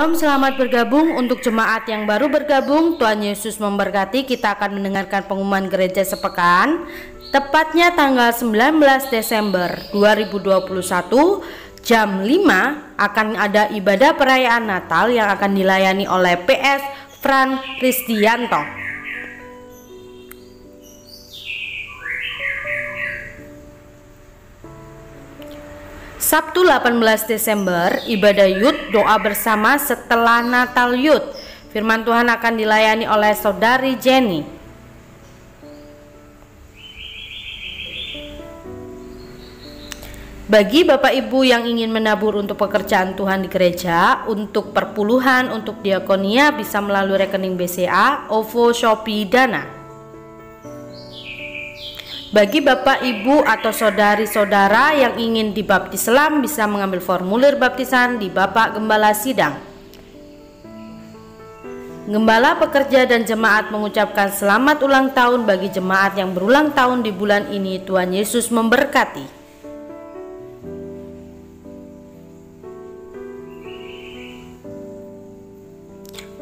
Selamat bergabung untuk jemaat yang baru bergabung. Tuhan Yesus memberkati. Kita akan mendengarkan pengumuman gereja sepekan. Tepatnya tanggal 19 Desember 2021 jam 5 akan ada ibadah perayaan Natal yang akan dilayani oleh PS Fran Risdianto. Sabtu 18 Desember, ibadah Yud, doa bersama setelah Natal Yud. Firman Tuhan akan dilayani oleh Saudari Jenny. Bagi Bapak Ibu yang ingin menabur untuk pekerjaan Tuhan di gereja, untuk perpuluhan, untuk diakonia bisa melalui rekening BCA, OVO, Shopee, Dana. Bagi Bapak, Ibu, atau saudari-saudara yang ingin dibaptis Islam bisa mengambil formulir baptisan di Bapak Gembala Sidang. Gembala, pekerja, dan jemaat mengucapkan selamat ulang tahun bagi jemaat yang berulang tahun di bulan ini. Tuhan Yesus memberkati.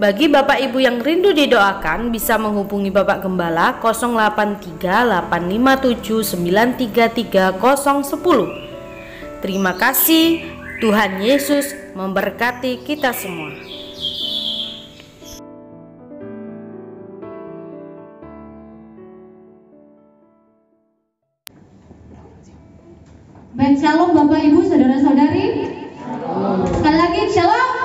Bagi Bapak Ibu yang rindu didoakan bisa menghubungi Bapak Gembala 083857933010. Terima kasih. Tuhan Yesus memberkati kita semua. Baik, shalom Bapak Ibu, saudara-saudari. Sekali lagi shalom.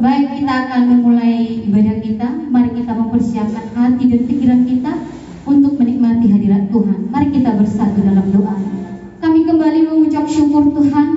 Baik, kita akan memulai ibadah kita. Mari kita mempersiapkan hati dan pikiran kita untuk menikmati hadirat Tuhan. Mari kita bersatu dalam doa. Kami kembali mengucap syukur Tuhan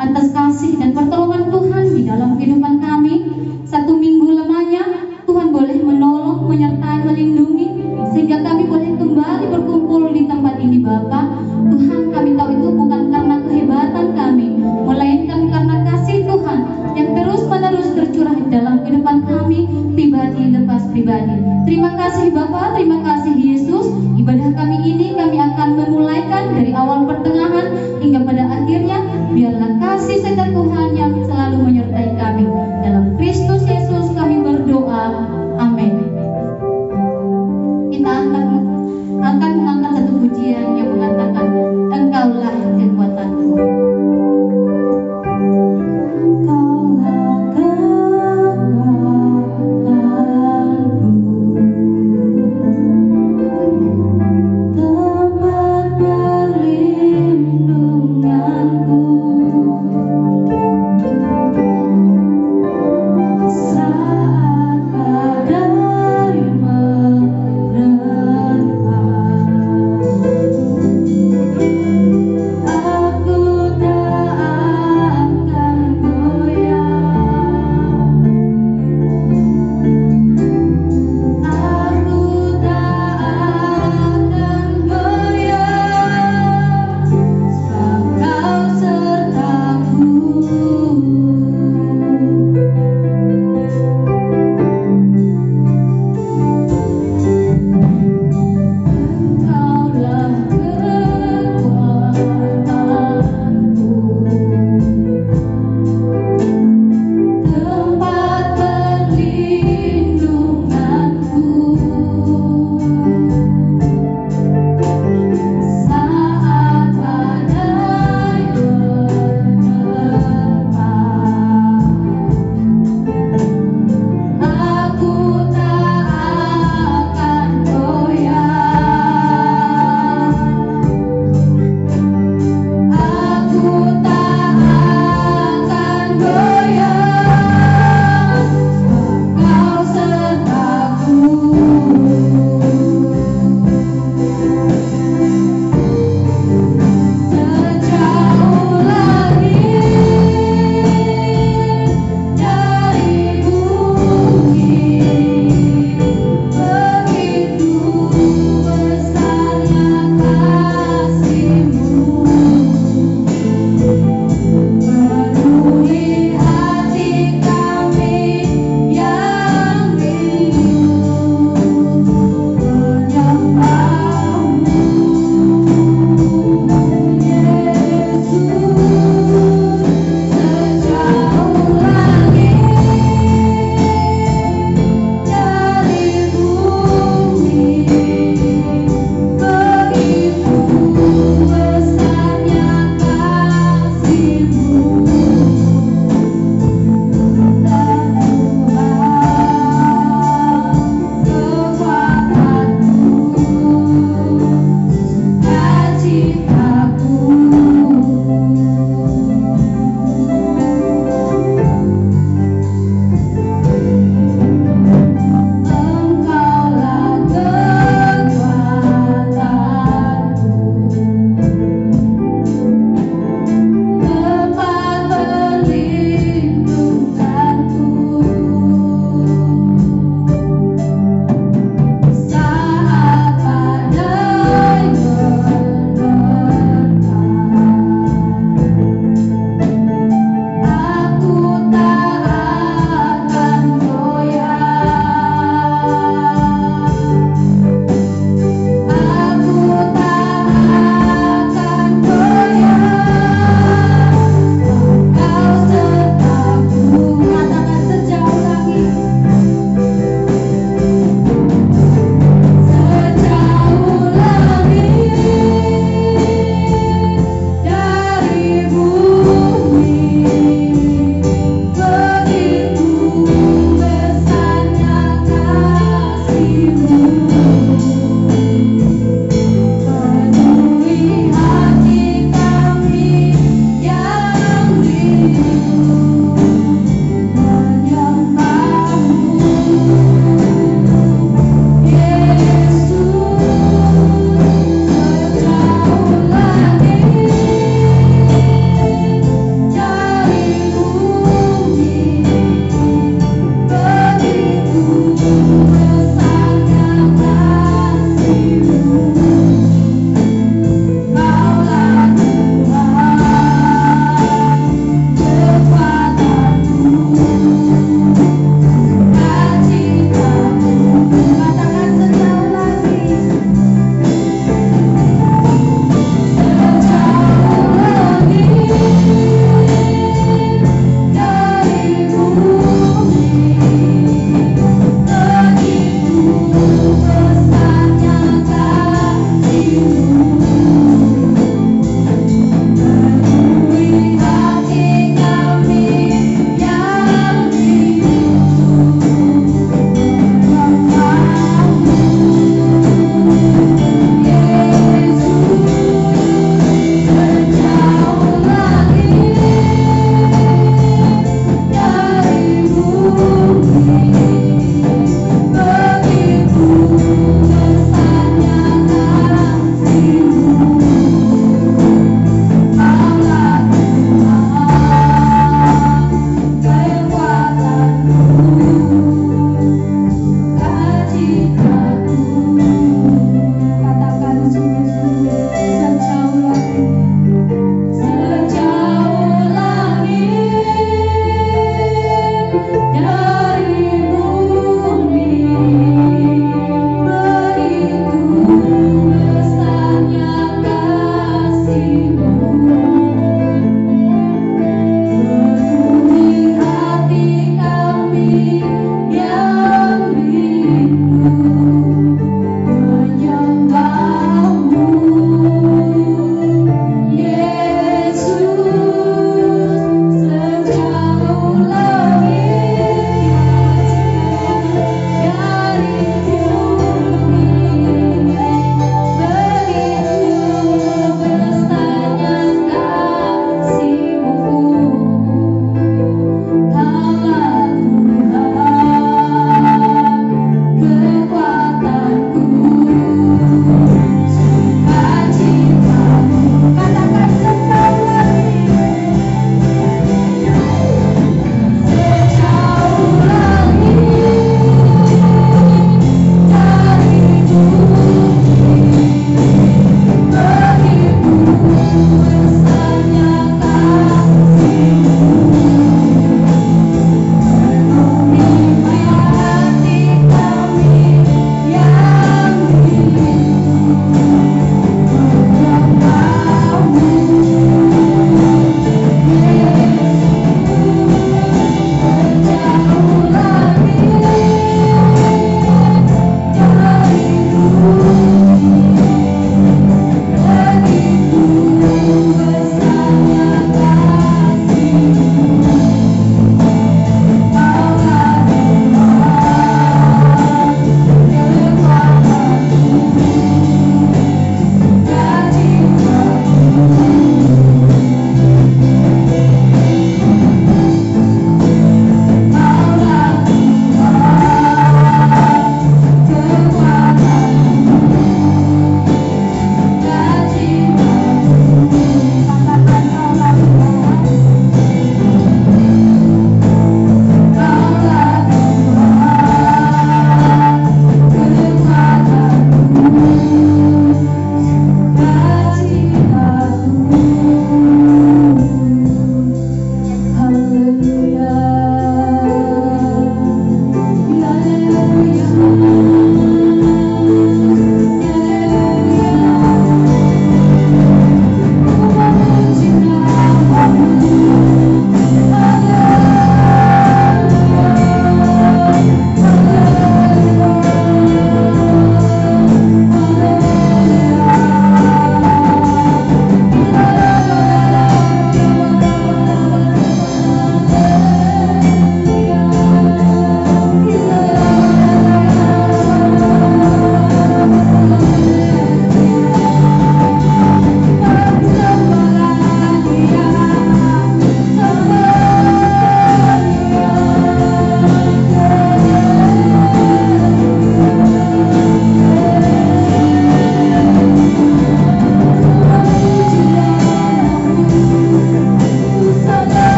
atas kasih dan pertolongan Tuhan di dalam kehidupan kami. Satu minggu lamanya Tuhan boleh menolong, menyertai, melindungi sehingga kami boleh kembali berkumpul di tempat ini Bapa. Tuhan, kami tahu itu bukan karena kehebatan kami, melainkan karena kasih Tuhan yang terus-menerus tercurah dalam kehidupan kami, pribadi lepas pribadi. Terima kasih Bapa, terima kasih Yesus. Ibadah kami ini kami akan memulaikan dari awal pertengahan hingga pada akhirnya. Biarlah kasih serta Tuhan yang selalu menyertai kami. Dalam Kristus Yesus kami berdoa. Amin. Kita akan mengangkat satu pujian yang mengatakan, Engkaulah kekuatanku. Engkaulah kekuatanku.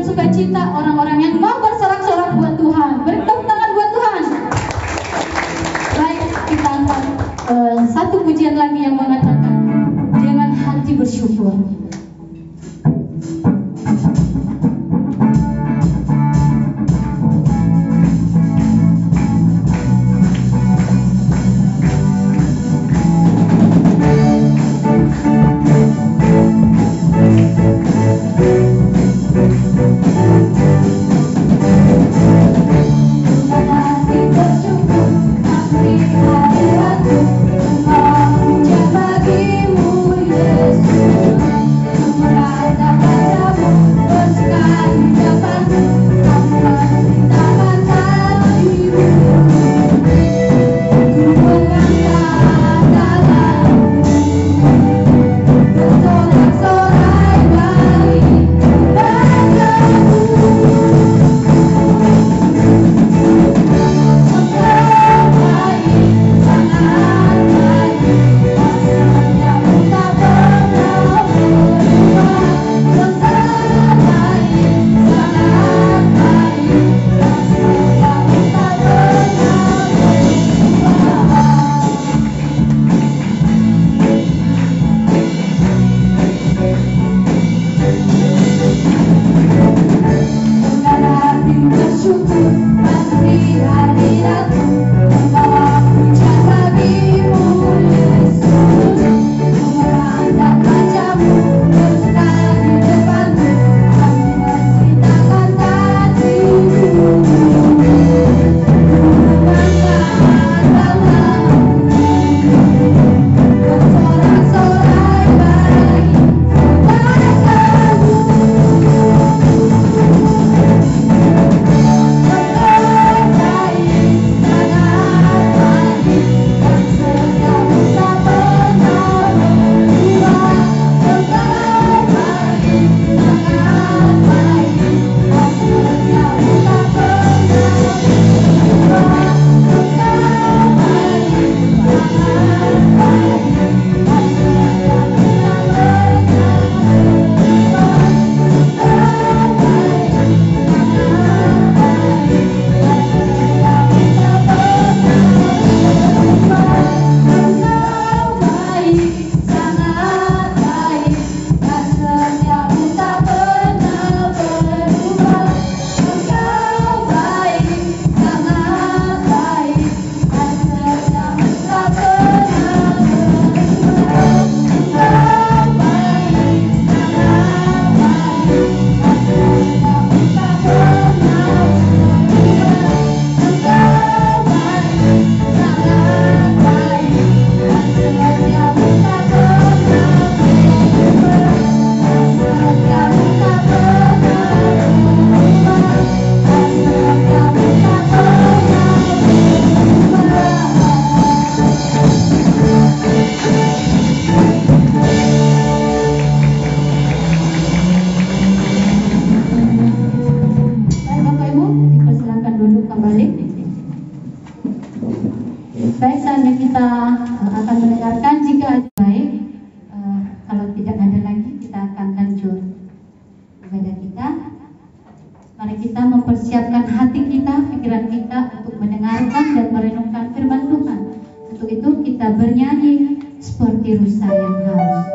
dengan sukacita orang-orang yang mau bersorak-sorak buat Tuhan. Beri tepuk tangan buat Tuhan. Baik, kita angkat satu pujian lagi yang mengatakan dengan hati bersyukur. Baik, saatnya kita akan mendengarkan. Jika baik, kalau tidak ada lagi, kita akan lanjut ibadah kita. Mari kita mempersiapkan hati kita, pikiran kita untuk mendengarkan dan merenungkan firman Tuhan. Untuk itu kita bernyanyi seperti rusa yang haus.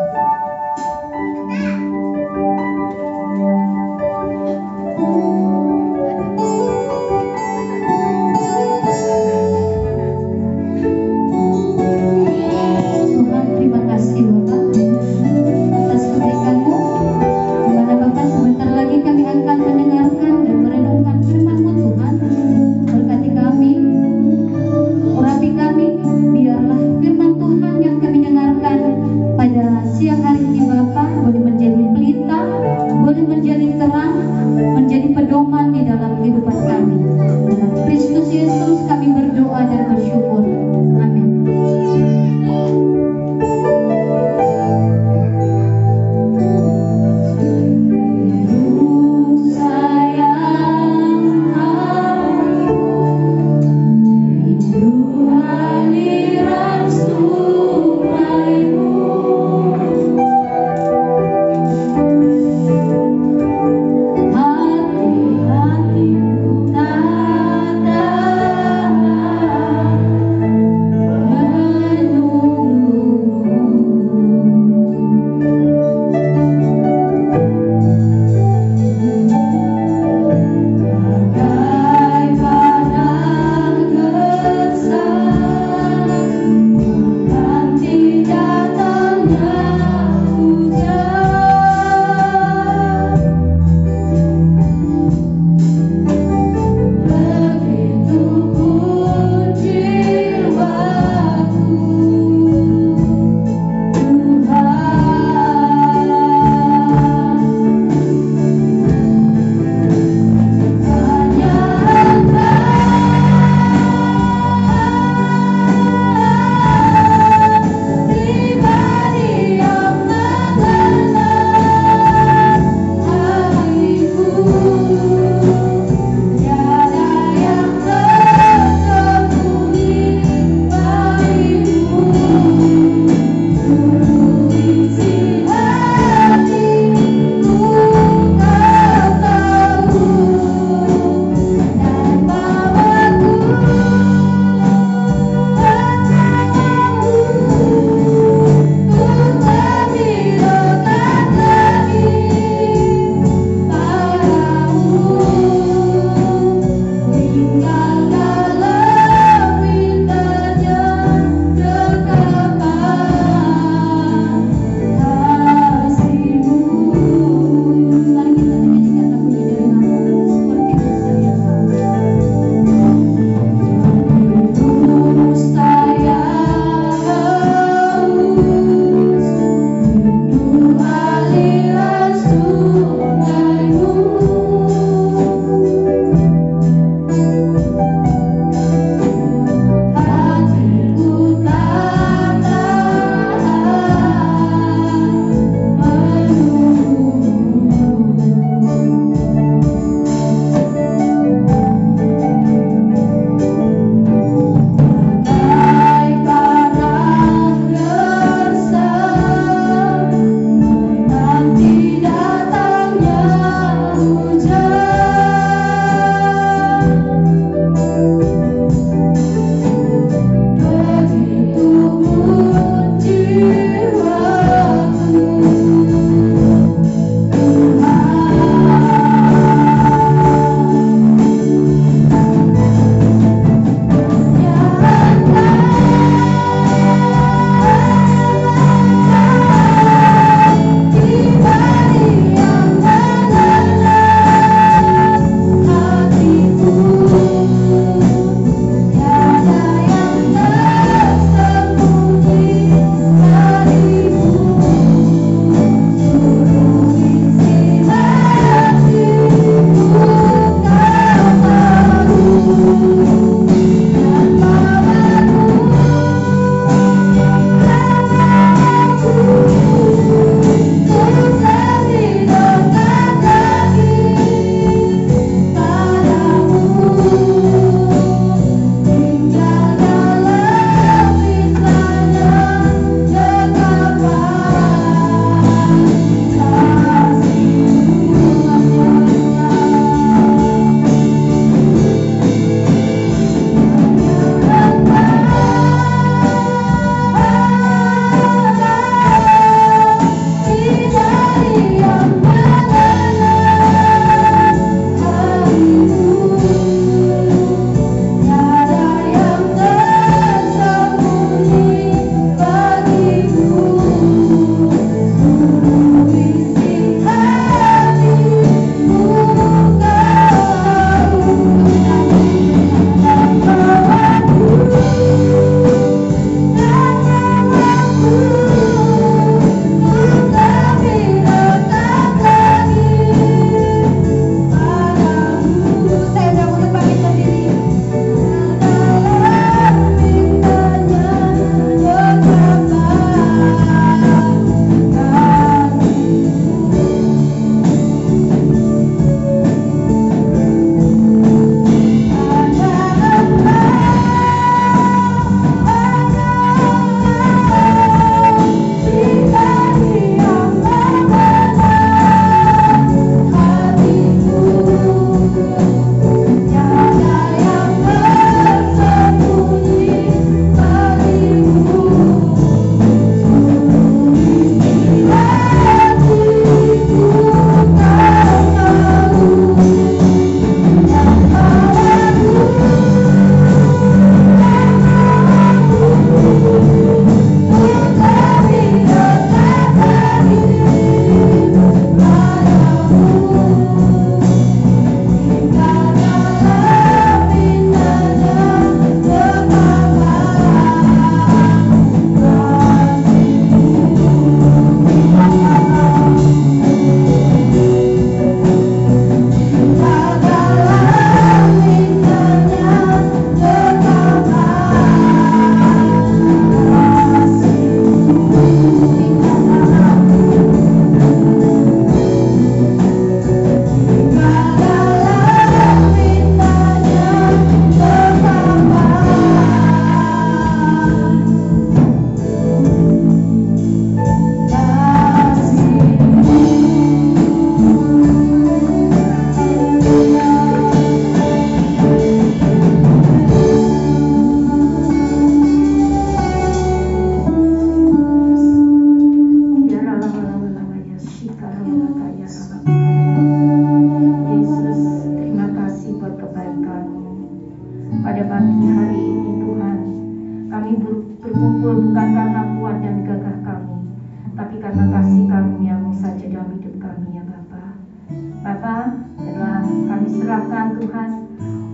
persilahkan Tuhan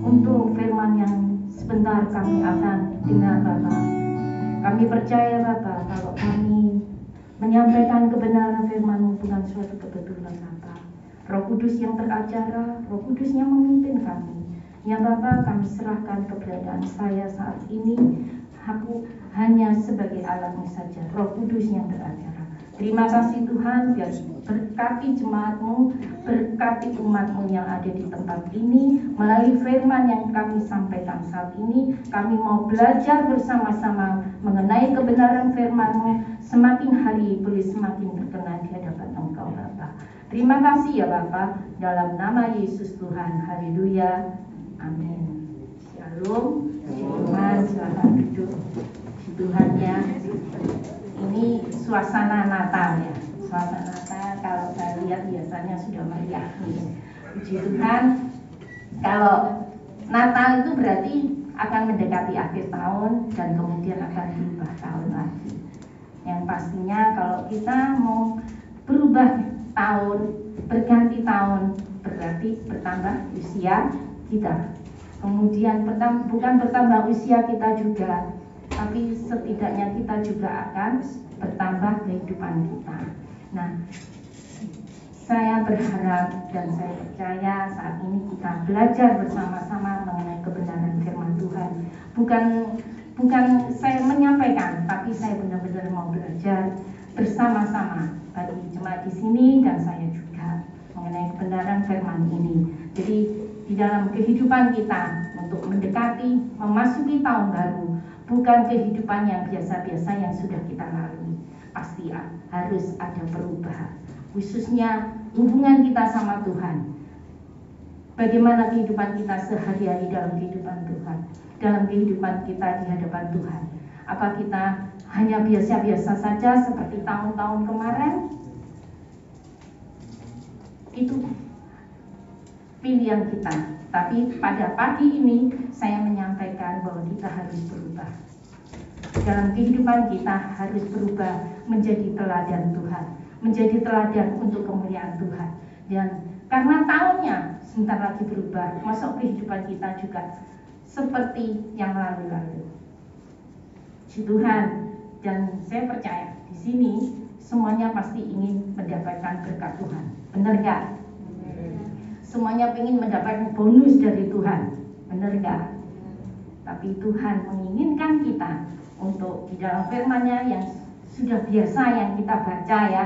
untuk firman yang sebentar kami akan dengar Bapa. Kami percaya Bapa kalau kami menyampaikan kebenaran firman-Mu bukan suatu kebetulan Bapa. Roh Kudus yang beracara, Roh Kudus yang memimpin kami. Ya Bapa, kami serahkan keberadaan saya saat ini. Aku hanya sebagai alatmu saja, Roh Kudus yang beracara. Terima kasih Tuhan, biar berkati jemaat-Mu, berkati umat-Mu yang ada di tempat ini. Melalui firman yang kami sampaikan saat ini, kami mau belajar bersama-sama mengenai kebenaran firman-Mu. Semakin hari boleh semakin berkenan di hadapan Engkau Bapa. Terima kasih ya Bapa, dalam nama Yesus Tuhan. Haleluya. Amin. Shalom. Tuhan, silakan duduk. Tuhan ya. Ini suasana Natal ya. Suasana Natal kalau saya lihat biasanya sudah meriah. Puji Tuhan. Kalau Natal itu berarti akan mendekati akhir tahun dan kemudian akan berubah tahun lagi. Yang pastinya kalau kita mau berubah tahun, berganti tahun, berarti bertambah usia kita. Kemudian bukan bertambah usia kita juga, tapi setidaknya kita juga akan bertambah kehidupan kita. Nah, saya berharap dan saya percaya saat ini kita belajar bersama-sama mengenai kebenaran firman Tuhan. Bukan saya menyampaikan, tapi saya benar-benar mau belajar bersama-sama bagi jemaat di sini dan saya juga mengenai kebenaran firman ini. Jadi di dalam kehidupan kita untuk mendekati, memasuki tahun baru, bukan kehidupan yang biasa-biasa yang sudah kita lalui. Pasti harus ada perubahan, khususnya hubungan kita sama Tuhan. Bagaimana kehidupan kita sehari-hari dalam kehidupan Tuhan, dalam kehidupan kita di hadapan Tuhan. Apa kita hanya biasa-biasa saja seperti tahun-tahun kemarin? Itu pilihan kita. Tapi pada pagi ini saya menyampaikan bahwa kita harus berubah. Dalam kehidupan kita harus berubah menjadi teladan Tuhan, menjadi teladan untuk kemuliaan Tuhan. Dan karena tahunnya sebentar lagi berubah, masuk kehidupan kita juga seperti yang lalu-lalu. Puji Tuhan. Dan saya percaya di sini semuanya pasti ingin mendapatkan berkat Tuhan. Benar nggak? Semuanya ingin mendapatkan bonus dari Tuhan, benar nggak? Tapi Tuhan menginginkan kita untuk di dalam firman-Nya yang sudah biasa yang kita baca ya,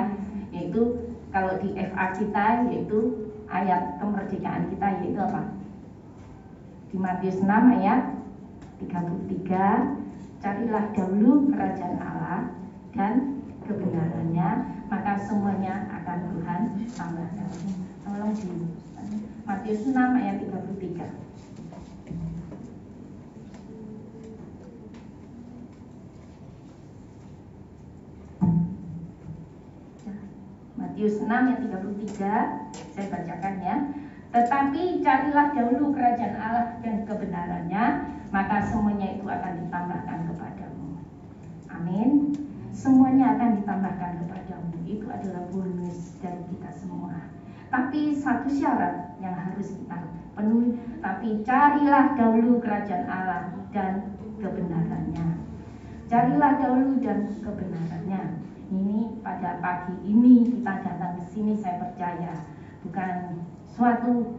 yaitu kalau di FA kita yaitu ayat kemerdekaan kita yaitu apa? Di Matius 6 ayat 33, carilah dahulu kerajaan Allah dan kebenarannya, maka semuanya akan Tuhan tambahkan. Tolong di Matius 6 ayat 33. Matius 6 ayat 33, saya bacakan ya. Tetapi carilah dahulu kerajaan Allah dan kebenarannya, maka semuanya itu akan ditambahkan kepadamu. Amin. Semuanya akan ditambahkan kepadamu. Itu adalah bonus dari kita semua. Tapi satu syarat yang harus kita penuhi, tapi carilah dahulu kerajaan Allah dan kebenarannya. Carilah dahulu dan kebenarannya. Ini pada pagi ini kita datang ke sini, saya percaya bukan suatu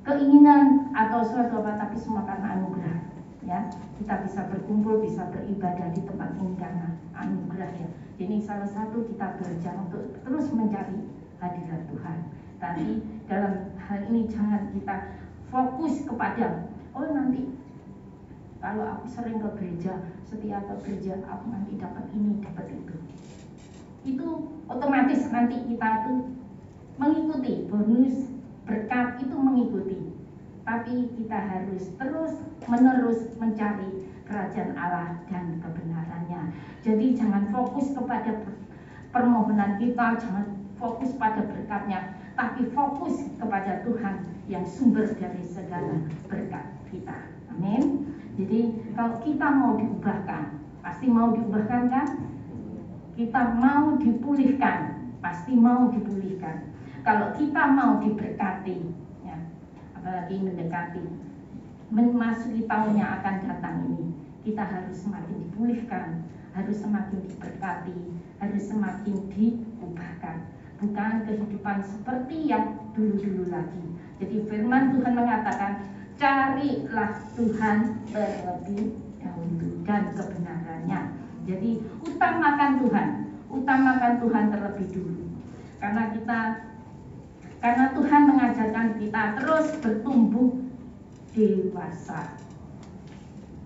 keinginan atau suatu apa, tapi semua karena anugerah. Ya, kita bisa berkumpul, bisa beribadah di tempat ini karena anugerah ya. Jadi salah satu kita belajar untuk terus mencari hadirat Tuhan. Tapi dalam hal ini jangan kita fokus kepada nanti kalau aku sering ke gereja, setiap ke gereja aku nanti dapat ini, dapat itu. Itu otomatis nanti kita itu mengikuti bonus berkat itu mengikuti. Tapi kita harus terus menerus mencari kerajaan Allah dan kebenarannya. Jadi jangan fokus kepada permohonan kita, jangan fokus pada berkatnya, tapi fokus kepada Tuhan yang sumber dari segala berkat kita. Amin. Jadi kalau kita mau diubahkan, pasti mau diubahkan kan? Kita mau dipulihkan, pasti mau dipulihkan. Kalau kita mau diberkati, ya, apalagi mendekati memasuki tahun yang akan datang ini, kita harus semakin dipulihkan, harus semakin diberkati, harus semakin diubahkan, bukan kehidupan seperti yang dulu-dulu lagi. Jadi firman Tuhan mengatakan, carilah Tuhan terlebih dahulu dan kebenarannya. Jadi utamakan Tuhan terlebih dulu. Karena Tuhan mengajarkan kita terus bertumbuh dewasa,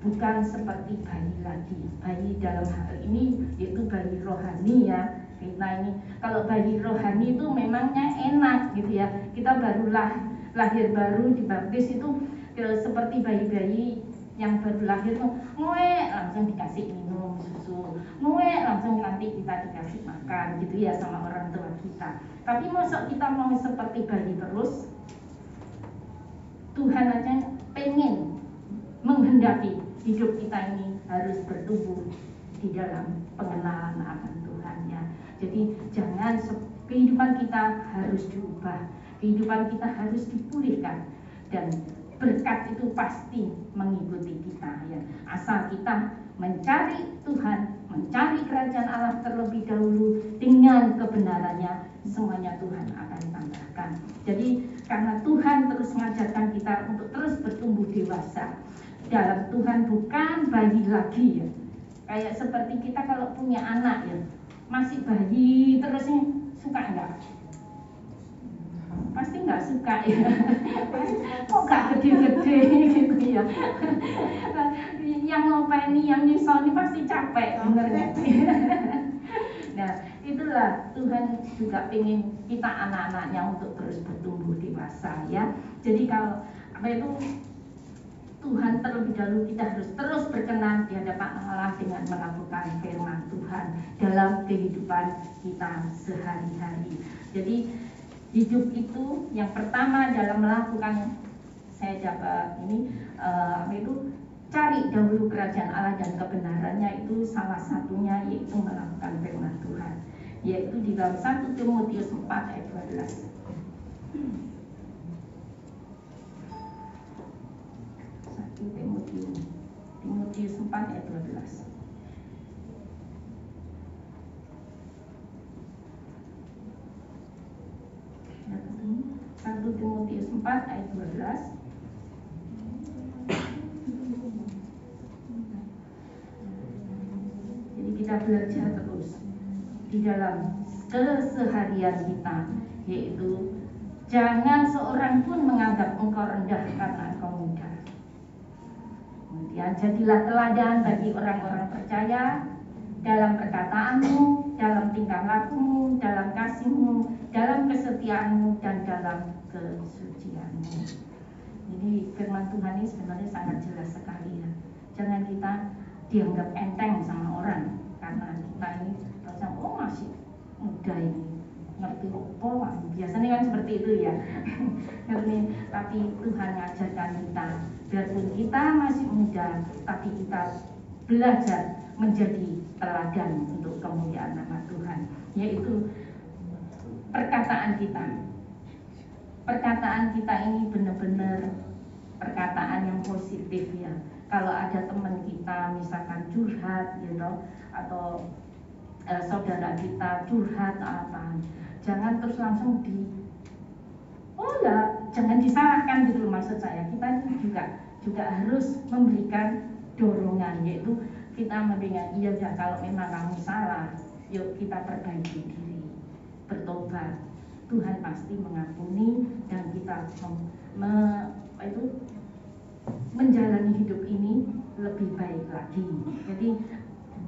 bukan seperti bayi lagi. Bayi dalam hal ini yaitu bayi rohani ya. Kita ini kalau bayi rohani itu memangnya enak gitu ya. Kita barulah lahir baru dibaptis itu seperti bayi-bayi yang baru lahir tuh nguek langsung dikasih minum susu, nguek langsung nanti kita dikasih makan gitu ya sama orang tua kita. Tapi masa kita mau seperti bayi terus? Tuhan aja pengen menghendaki hidup kita ini harus bertumbuh di dalam pengenalan akan Tuhan ya. Jadi jangan kehidupan kita harus diubah, kehidupan kita harus dipulihkan, dan berkat itu pasti mengikuti kita ya. Asal kita mencari Tuhan, mencari kerajaan Allah terlebih dahulu dengan kebenarannya, semuanya Tuhan akan tambahkan. Jadi karena Tuhan terus mengajarkan kita untuk terus bertumbuh dewasa dalam Tuhan, bukan bayi lagi ya. Kayak seperti kita kalau punya anak ya, masih bayi terusnya, suka enggak? Pasti nggak suka ya. Kok nggak gede-gede gitu ya. Yang ngopeni, yang nyusoni pasti capek, bener nggak? Nah itulah Tuhan juga ingin kita anak-anaknya untuk terus bertumbuh dewasa ya. Jadi kalau Tuhan terlebih dahulu kita harus terus berkenan di hadapan Allah dengan melakukan firman Tuhan dalam kehidupan kita sehari-hari. Jadi hidup itu yang pertama dalam melakukan, saya dapat ini cari dahulu kerajaan Allah dan kebenarannya, itu salah satunya yaitu melakukan firman Tuhan, yaitu di dalam 1 Timotius 4 ayat 12. 1 Timotius 4 ayat 12. 1 Timotius 4 ayat 12. Jadi kita belajar terus di dalam keseharian kita, yaitu jangan seorang pun menganggap engkau rendah karena engkau muda. Kemudian jadilah teladan bagi orang-orang percaya dalam perkataanmu, dalam tingkah lakumu, dalam kasihmu, dalam kesetiaanmu, dan dalam kesucianmu. Jadi firman Tuhan ini sebenarnya sangat jelas sekali ya. Jangan kita dianggap enteng sama orang karena kita ini masih muda ini, ngerti apa, biasanya kan seperti itu ya. Tapi Tuhan mengajarkan kita, biarpun kita masih muda, tapi kita belajar menjadi teladan untuk kemuliaan nama Tuhan, yaitu perkataan kita. Perkataan kita ini benar-benar perkataan yang positif ya. Kalau ada teman kita misalkan curhat gitu, atau saudara kita curhat apa, jangan terus langsung jangan disalahkan gitu loh, maksud saya. Kita juga harus memberikan dorongan, yaitu kita memberikan, iya ya, kalau memang kamu salah, yuk kita perbaiki diri, bertobat. Tuhan pasti mengampuni dan kita menjalani hidup ini lebih baik lagi. Jadi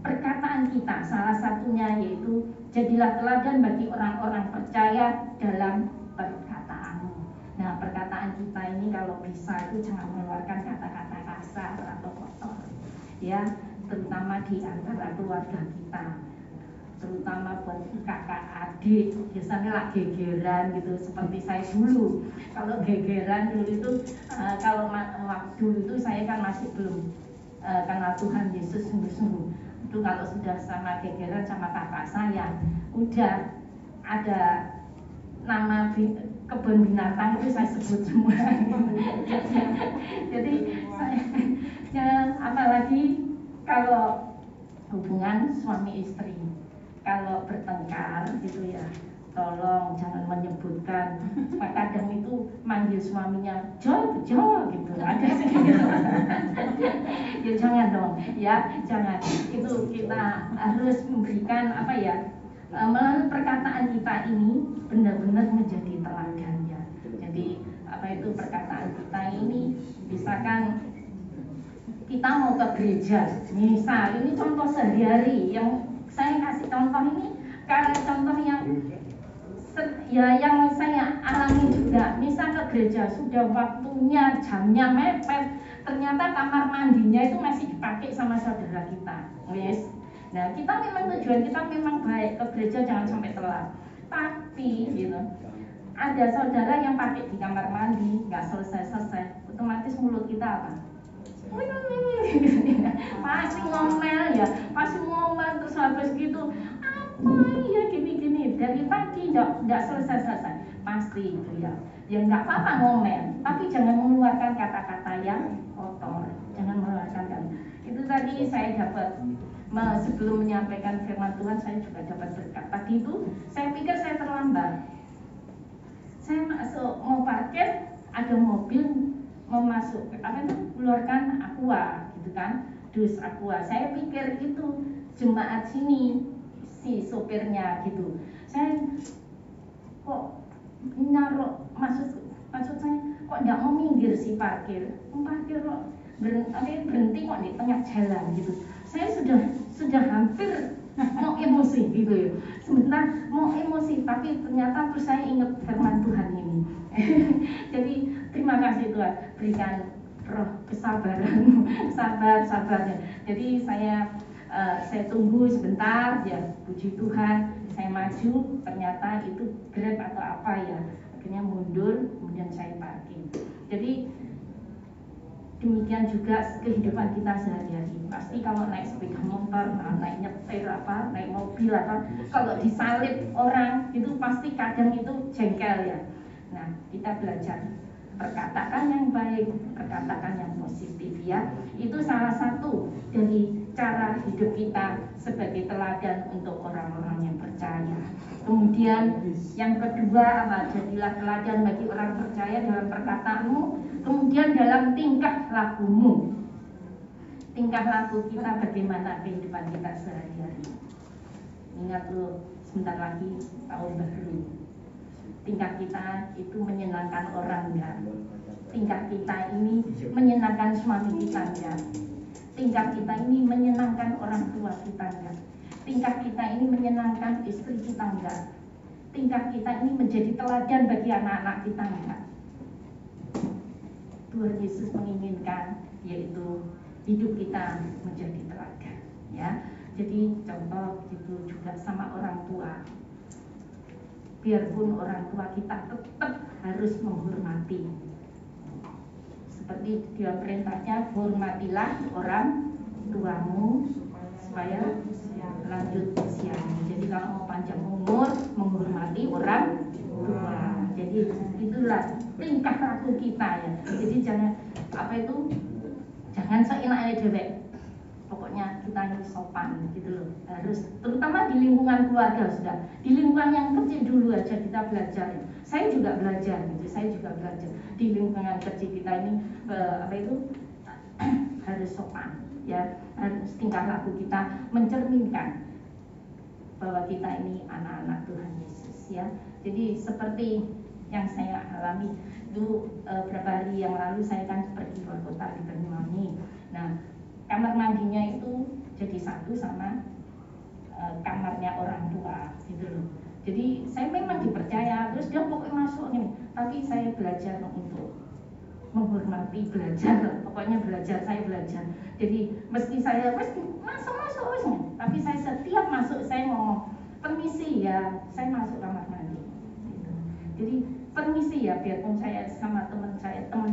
perkataan kita salah satunya yaitu jadilah teladan bagi orang-orang percaya dalam perkataanmu. Nah, perkataan kita ini kalau bisa itu jangan mengeluarkan kata-kata kasar atau kotor ya, terutama di antara keluarga kita, terutama buat kakak adik. Biasanya lah gegeran gitu, seperti saya dulu. Kalau gegeran dulu itu kalau dulu itu saya kan masih belum kenal Tuhan Yesus sungguh-sungguh. Itu kalau sudah sama gegeran sama kakak saya, udah ada nama kebun binatang itu saya sebut semua. Jadi saya ya, apalagi kalau hubungan suami istri, kalau bertengkar gitu ya, tolong jangan menyebutkan. Kadang itu manggil suaminya Jo gitu, ada sih gitu. Ya jangan dong, ya jangan. Itu kita harus memberikan apa ya, melalui perkataan kita ini benar-benar menjadi teladan ya. Jadi apa itu perkataan kita ini, misalkan kita mau ke gereja, misal ini contoh sehari-hari yang saya kasih contoh ini karena contoh yang yang saya alami juga. Misal ke gereja sudah waktunya, jamnya mepet, ternyata kamar mandinya itu masih dipakai sama saudara kita. Yes. Nah, kita memang tujuan kita memang baik, ke gereja jangan sampai telat. Tapi gitu, ada saudara yang pakai di kamar mandi nggak selesai-selesai, otomatis mulut kita apa? Pasti ngomel ya, pasti ngomel terus habis gitu apa ya gini-gini dari pagi nggak selesai-selesai, pasti itu ya. Ya nggak apa-apa ngomel, tapi jangan mengeluarkan kata-kata yang kotor, jangan mengeluarkan kata. Itu tadi saya dapat sebelum menyampaikan firman Tuhan, saya juga dapat berkat. Tadi itu saya pikir saya terlambat. Saya masuk mau parkir, ada mobil mau masuk apa itu keluarkan aqua gitu kan, dus aqua. Saya pikir itu jemaat sini si sopirnya gitu. Saya kok naruh maksud saya kok nggak mau minggir si parkir kok berhenti kok di tengah jalan gitu. Saya sudah hampir mau emosi gitu ya. Sebentar mau emosi, tapi ternyata terus saya ingat firman Tuhan ini. Jadi terima kasih Tuhan, berikan roh kesabaran, sabarnya. Jadi saya tunggu sebentar ya, puji Tuhan, saya maju, ternyata itu Grab atau apa ya, akhirnya mundur, kemudian saya parkir. Jadi demikian juga kehidupan kita sehari-hari. Pasti kalau naik sepeda motor, naik nyetir apa, naik mobil apa, kalau disalib orang itu pasti kadang itu jengkel ya. Nah, kita belajar perkataan yang baik, perkataan yang positif ya. Itu salah satu dari cara hidup kita sebagai teladan untuk orang-orang yang percaya. Kemudian yang kedua apa? Jadilah teladan bagi orang percaya dalam perkataanmu, kemudian dalam tingkah lakumu. Tingkah laku kita bagaimana kehidupan kita sehari-hari. Ingat loh, sebentar lagi tahun baru. Tingkah kita itu menyenangkan orang enggak? Tingkah kita ini menyenangkan suami kita enggak? Tingkah kita ini menyenangkan orang tua kita enggak? Tingkah kita ini menyenangkan istri kita enggak? Tingkah kita ini menjadi teladan bagi anak-anak kita enggak? Tuhan Yesus menginginkan yaitu hidup kita menjadi teladan ya. Jadi contoh itu juga sama orang tua. Biarpun orang tua kita tetap harus menghormati. Seperti dia perintahnya, hormatilah orang tuamu supaya lanjut usianya. Jadi kalau mau panjang umur, menghormati orang tua. Jadi itulah tingkah laku kita ya. Jadi jangan jangan seenaknya dewek. Pokoknya kita ini sopan gitu loh. Harus terutama di lingkungan keluarga sudah. Di lingkungan yang kecil dulu aja kita belajar. Saya juga belajar gitu. Saya juga belajar di lingkungan kecil kita ini harus sopan ya. Harus tingkah laku kita mencerminkan bahwa kita ini anak-anak Tuhan Yesus ya. Jadi seperti yang saya alami itu beberapa hari yang lalu saya kan pergi keluar kota di Banyuwangi. Nah, kamar mandinya itu jadi satu sama kamarnya orang tua gitu loh. Jadi saya memang dipercaya, terus dia pokoknya masuk ini. Tapi saya belajar untuk menghormati, pokoknya saya belajar. Jadi mesti saya masuk. Tapi saya setiap masuk saya ngomong permisi ya, saya masuk kamar mandi. Gitu. Jadi permisi ya, biarpun saya sama teman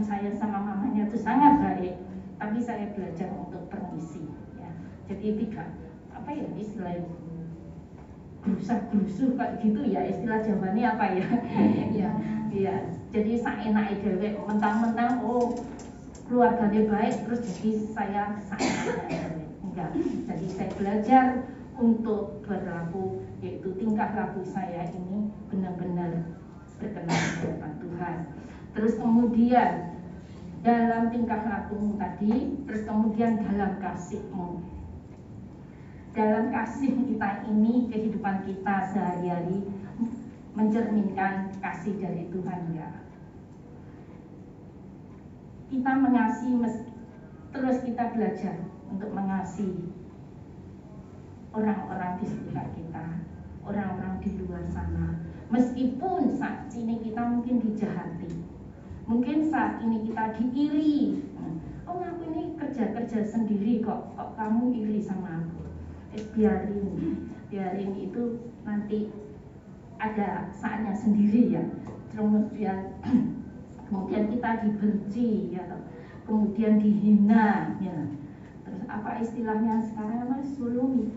saya sama mamanya itu sangat baik. Tapi saya belajar untuk permisi ya. Jadi tidak istilah gerusak-gerusuh kayak gitu ya, istilah Jawanya apa ya? Ya, jadi saenake dhewe mentang-mentang oh keluarganya baik terus jadi saya saenake. Enggak. Jadi saya belajar untuk berlaku, yaitu tingkah laku saya ini benar-benar berkenan di hadapan Tuhan. Terus kemudian dalam tingkah lakumu tadi, terus kemudian dalam kasihmu. Dalam kasih kita ini, kehidupan kita sehari-hari mencerminkan kasih dari Tuhan ya. Kita mengasihi, terus kita belajar untuk mengasihi orang-orang di sekitar kita, orang-orang di luar sana. Meskipun saat ini kita mungkin dijahati, mungkin saat ini kita diiri. Oh aku ini kerja keluarga sendiri kok kamu iri sama aku. Biarin itu nanti ada saatnya sendiri ya. Kemudian kita dibenci ya, kemudian dihina ya. Terus apa istilahnya sekarang apa sulumi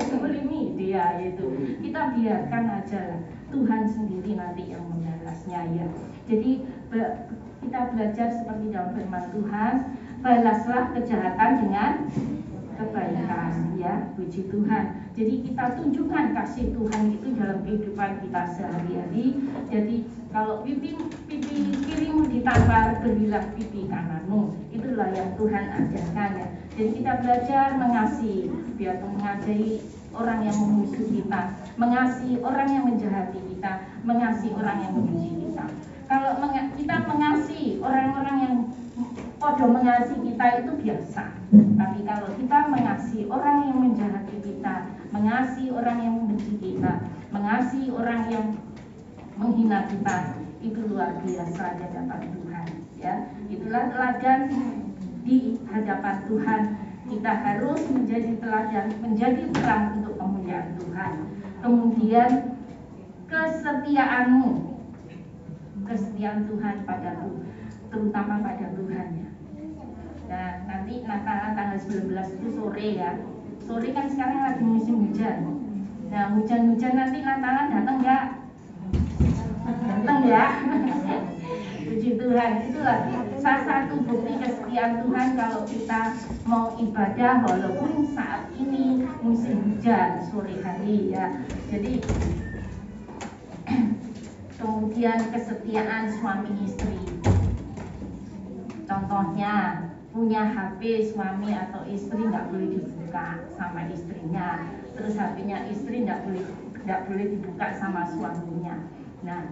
solimi dia itu. Kita biarkan aja lah, Tuhan sendiri nanti yang membalasnya ya. Jadi kita belajar seperti dalam firman Tuhan, balaslah kejahatan dengan kebaikan ya, puji Tuhan. Jadi kita tunjukkan kasih Tuhan itu dalam kehidupan kita sehari-hari. Jadi kalau pipi kirimu ditampar, berilah pipi kananmu. Itulah yang Tuhan ajarkan ya. Jadi kita belajar mengasihi, biar mengasihi orang yang memusuhi kita, mengasihi orang yang menjahati kita, mengasihi orang yang membenci kita. Kalau kita mengasihi orang-orang yang podo mengasihi kita itu biasa. Tapi kalau kita mengasihi orang yang menjahati kita, mengasihi orang yang membenci kita, mengasihi orang yang menghina kita, itu luar biasa di hadapan Tuhan ya. Itulah teladan di hadapan Tuhan. Kita harus menjadi teladan, menjadi terang untuk kemuliaan Tuhan. Kemudian kesetiaan Tuhan padaku, terutama pada Tuhan ya. Dan nanti Natalan tanggal 19 itu sore ya. Sore kan sekarang lagi musim hujan. Nah hujan-hujan nanti Natalan datang nggak? Datang ya. Puji Tuhan. Itulah salah satu bukti kesetiaan Tuhan kalau kita mau ibadah walaupun saat ini musim hujan sore hari ya. Jadi kemudian kesetiaan suami istri. Contohnya punya HP suami atau istri nggak boleh dibuka sama istrinya, terus HP-nya istri nggak boleh dibuka sama suaminya. Nah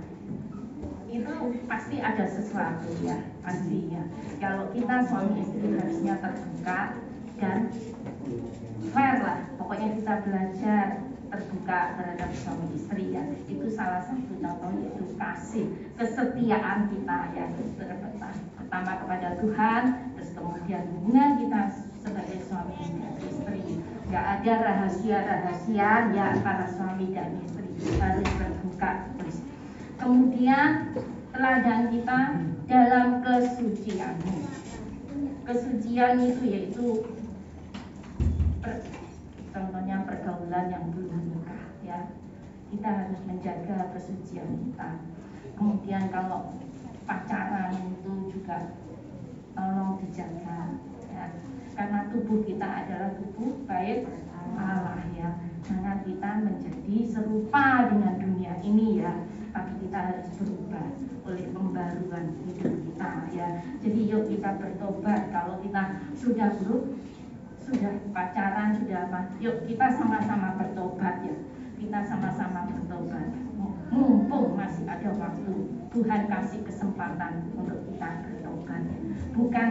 itu pasti ada sesuatu ya, pasti ya. Kalau kita suami istri harusnya terbuka dan fair lah, pokoknya kita belajar terbuka terhadap suami istri ya. Itu salah satu contoh, yaitu kasih, kesetiaan kita ya, pertama kepada Tuhan, terus kemudian hubungan kita sebagai suami dan istri. Gak ada rahasia-rahasia ya antara suami dan istri, harus terbuka terus. Kemudian teladan kita dalam kesucian. Kesucian itu yaitu contohnya pergaulan yang belum menikah ya. Kita harus menjaga kesucian kita. Kemudian kalau pacaran itu juga tolong dijaga ya. Karena tubuh kita adalah tubuh baik Allah ya. Jangan kita menjadi serupa dengan dunia ini ya, tapi kita harus berubah oleh pembaruan hidup kita ya. Jadi yuk kita bertobat. Kalau kita sudah pacaran, sudah apa, yuk kita sama-sama bertobat ya. Kita sama-sama bertobat. Mumpung masih ada waktu, Tuhan kasih kesempatan untuk kita bertobat. Bukan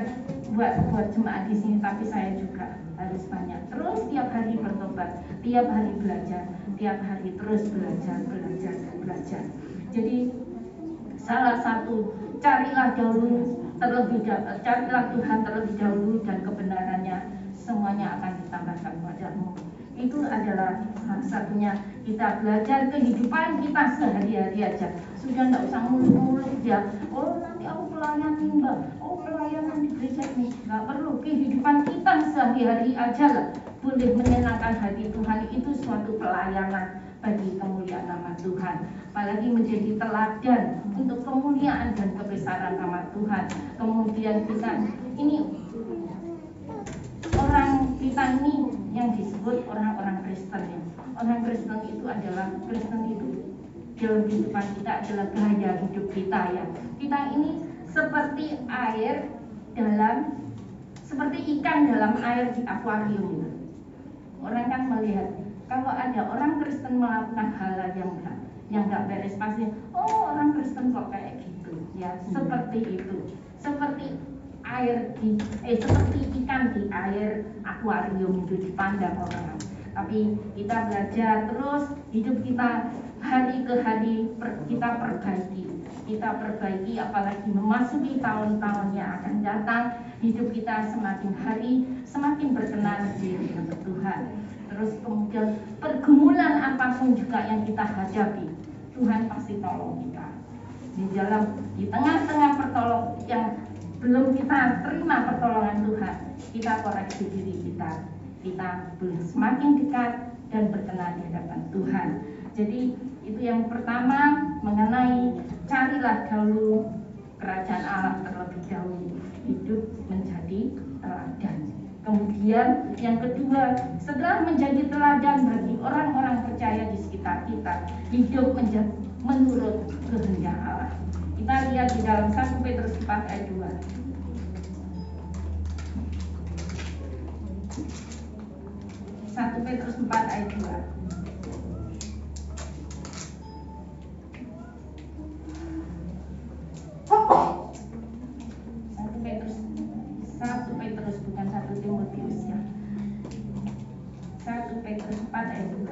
buat jemaat di sini, tapi saya juga harus banyak. Terus tiap hari bertobat, tiap hari belajar, tiap hari terus belajar. Jadi salah satu, carilah Tuhan terlebih dahulu dan kebenarannya, semuanya akan ditambahkan padamu. Itu adalah salah satunya, kita belajar kehidupan kita sehari-hari aja. Sudah tidak usah muluk-muluk ya. Oh nanti aku pelayan mbak, oh pelayanan di gereja ini. Nggak perlu, kehidupan kita sehari-hari aja lah boleh menyenangkan hati Tuhan. Itu suatu pelayanan, bagi kemuliaan nama Tuhan, apalagi menjadi teladan untuk kemuliaan dan kebesaran nama Tuhan. Kemudian kita ini yang disebut orang-orang Kristen ya. Orang Kristen itu adalah dalam kehidupan kita adalah gaya hidup kita ya. Kita ini seperti ikan dalam air di akuarium gitu. Orang kan melihat kalau ada orang Kristen melakukan hal yang nggak beres pasti, oh orang Kristen kok kayak gitu ya. Seperti itu, seperti ikan di air akuarium itu dipandang orang. Tapi kita belajar terus, hidup kita hari ke hari kita perbaiki, apalagi memasuki tahun-tahun yang akan datang, hidup kita semakin hari semakin berkenan di hadapan Tuhan. Terus kemudian pergumulan apapun juga yang kita hadapi, Tuhan pasti tolong kita. Di tengah-tengah pertolongan yang belum kita terima pertolongan Tuhan, kita koreksi diri kita semakin dekat dan berkenan di hadapan Tuhan. Jadi itu yang pertama mengenai carilah dahulu kerajaan Allah terlebih dahulu, hidup menjadi teladan. Kemudian yang kedua, setelah menjadi teladan bagi orang-orang percaya di sekitar kita, hidup menurut kehendak Allah. Kita lihat di dalam 1 Petrus 4 ayat 2. 1 Petrus 4 ayat 2. 1 Petrus bukan 1 Timotius ya. 1 Petrus 4 ayat 2.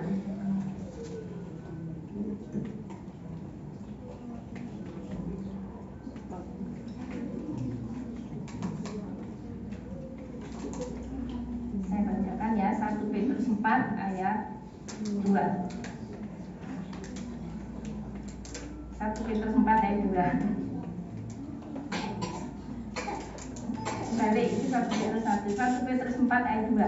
Saya bacakan ya, 1 Petrus 4 ayat 2. 1 Petrus 4 ayat 2. Balik itu 1 Petrus 4 ayat 2.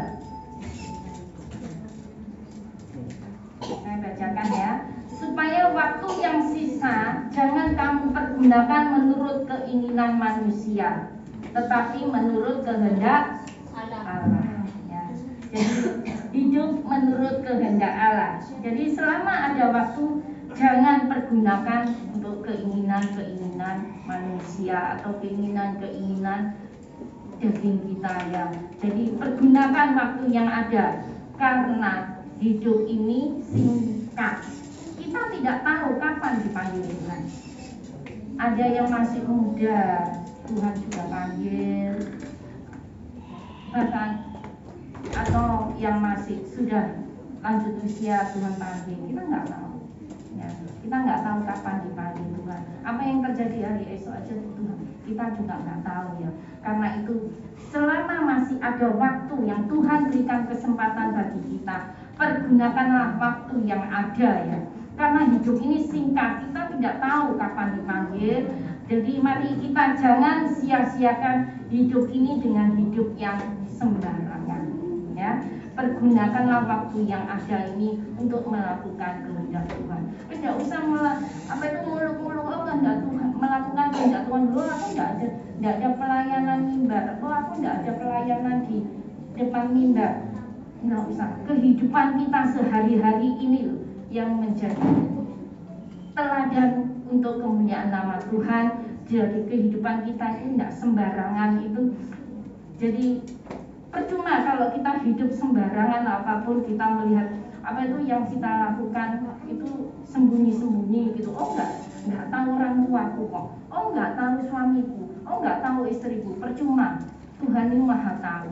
Saya bacakan ya. Supaya waktu yang sisa jangan kamu pergunakan menurut keinginan manusia, tetapi menurut kehendak Allah. Ya. Jadi hidup menurut kehendak Allah. Jadi selama ada waktu jangan pergunakan untuk keinginan-keinginan manusia atau keinginan-keinginan daging kita ya. Jadi pergunakan waktu yang ada, karena hidup ini singkat. Kita tidak tahu kapan dipanggil Tuhan. Ada yang masih muda, Tuhan juga panggil. Bahkan atau yang masih sudah lanjut usia Tuhan panggil. Kita nggak tahu. Ya, kita nggak tahu kapan dipanggil Tuhan. Apa yang terjadi hari esok aja Tuhan, kita juga nggak tahu ya. Karena itu selama masih ada waktu yang Tuhan berikan kesempatan bagi kita, pergunakanlah waktu yang ada ya. Karena hidup ini singkat, kita tidak tahu kapan dipanggil. Jadi mari kita jangan sia-siakan hidup ini dengan hidup yang sembarangan ya. Pergunakanlah waktu yang ada ini untuk melakukan kehendak Tuhan. Tidak usah muluk-muluk, oh kehendak Tuhan, melakukan kehendak Tuhan. Aku tidak ada pelayanan mimbar, aku tidak ada pelayanan di depan mimbar. Nggak usah. Kehidupan kita sehari-hari ini loh yang menjadi teladan untuk kemuliaan nama Tuhan. Jadi kehidupan kita itu tidak sembarangan itu. Jadi percuma kalau kita hidup sembarangan, apapun kita melihat apa itu yang kita lakukan itu sembunyi-sembunyi gitu. Oh enggak tahu orang tuaku kok. Oh enggak tahu suamiku. Oh enggak tahu istriku. Percuma. Tuhan ini Maha tahu.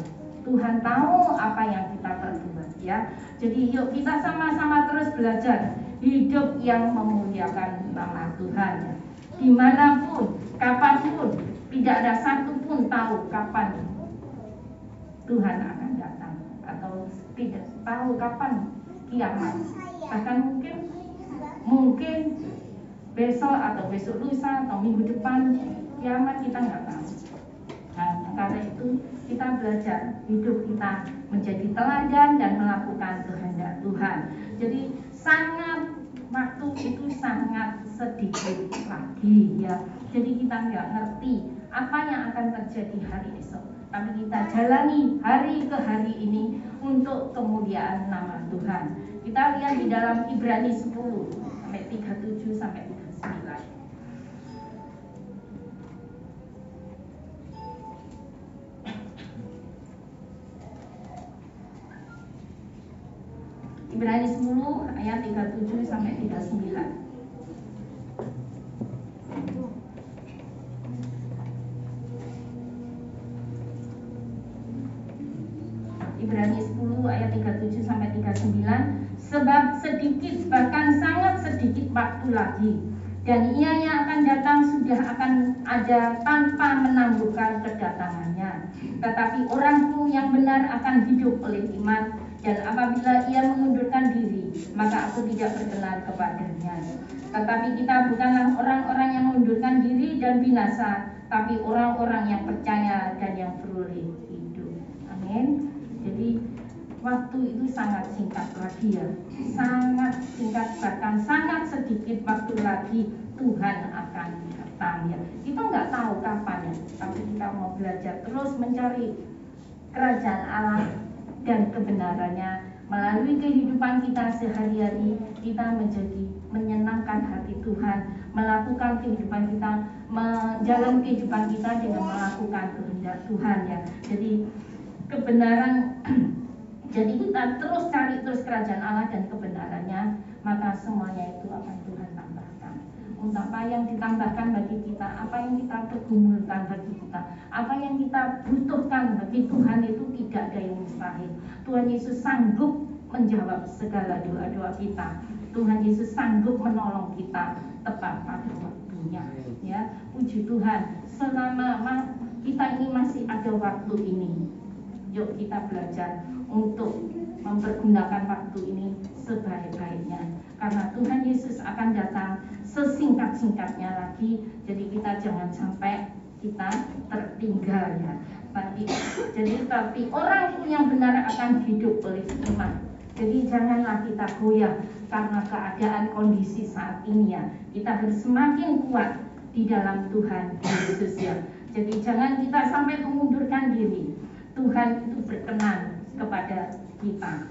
Tuhan tahu apa yang kita perbuat ya. Jadi yuk kita sama-sama terus belajar hidup yang memuliakan nama Tuhan ya. Dimanapun, kapanpun, tidak ada satupun tahu kapan Tuhan akan datang atau tidak tahu kapan kiamat. Bahkan mungkin besok atau besok lusa atau minggu depan kiamat, kita nggak tahu. Nah, karena itu kita belajar hidup kita menjadi teladan dan melakukan kehendak Tuhan. Jadi waktu itu sangat sedikit lagi ya. Jadi kita nggak ngerti apa yang akan terjadi hari esok, tapi kita jalani hari ke hari ini untuk kemuliaan nama Tuhan. Kita lihat di dalam Ibrani 10 sampai 37 sampai 39. Ibrani 10 ayat 37 sampai 39. Ibrani 10 ayat 37 sampai 39. Sebab sedikit, bahkan sangat sedikit waktu lagi, dan ia yang akan datang sudah akan ada tanpa menangguhkan kedatangannya. Tetapi orangku yang benar akan hidup oleh iman, dan apabila ia mengundurkan diri, maka aku tidak berkenan kepadanya. Tetapi kita bukanlah orang-orang yang mengundurkan diri dan binasa, tapi orang-orang yang percaya dan yang beroleh hidup. Amin. Jadi waktu itu sangat singkat lagi ya, sangat singkat, bahkan sangat sedikit waktu lagi Tuhan akan datang ya. Kita nggak tahu kapan ya, tapi kita mau belajar terus mencari kerajaan Allah dan kebenarannya melalui kehidupan kita sehari-hari. Kita menjadi menyenangkan hati Tuhan, melakukan kehidupan kita, menjalani kehidupan kita dengan melakukan kehendak Tuhan ya. Jadi kebenaran, jadi kita terus cari terus kerajaan Allah dan kebenarannya, maka semuanya itu akan Tuhan tambahkan. Untuk apa yang ditambahkan bagi kita, apa yang kita pergumulkan bagi kita, apa yang kita butuhkan bagi Tuhan, itu tidak ada yang mustahil. Tuhan Yesus sanggup menjawab segala doa-doa kita. Tuhan Yesus sanggup menolong kita tepat pada waktunya ya. Puji Tuhan, selama kita ini masih ada waktu ini, yuk kita belajar untuk mempergunakan waktu ini sebaik-baiknya, karena Tuhan Yesus akan datang sesingkat-singkatnya lagi. Jadi kita jangan sampai kita tertinggal ya. Tapi orang yang benar akan hidup oleh iman. Jadi janganlah kita goyah karena keadaan kondisi saat ini ya. Kita harus semakin kuat di dalam Tuhan Yesus ya. Jadi jangan kita sampai mengundurkan diri. Tuhan itu berkenan kepada kita,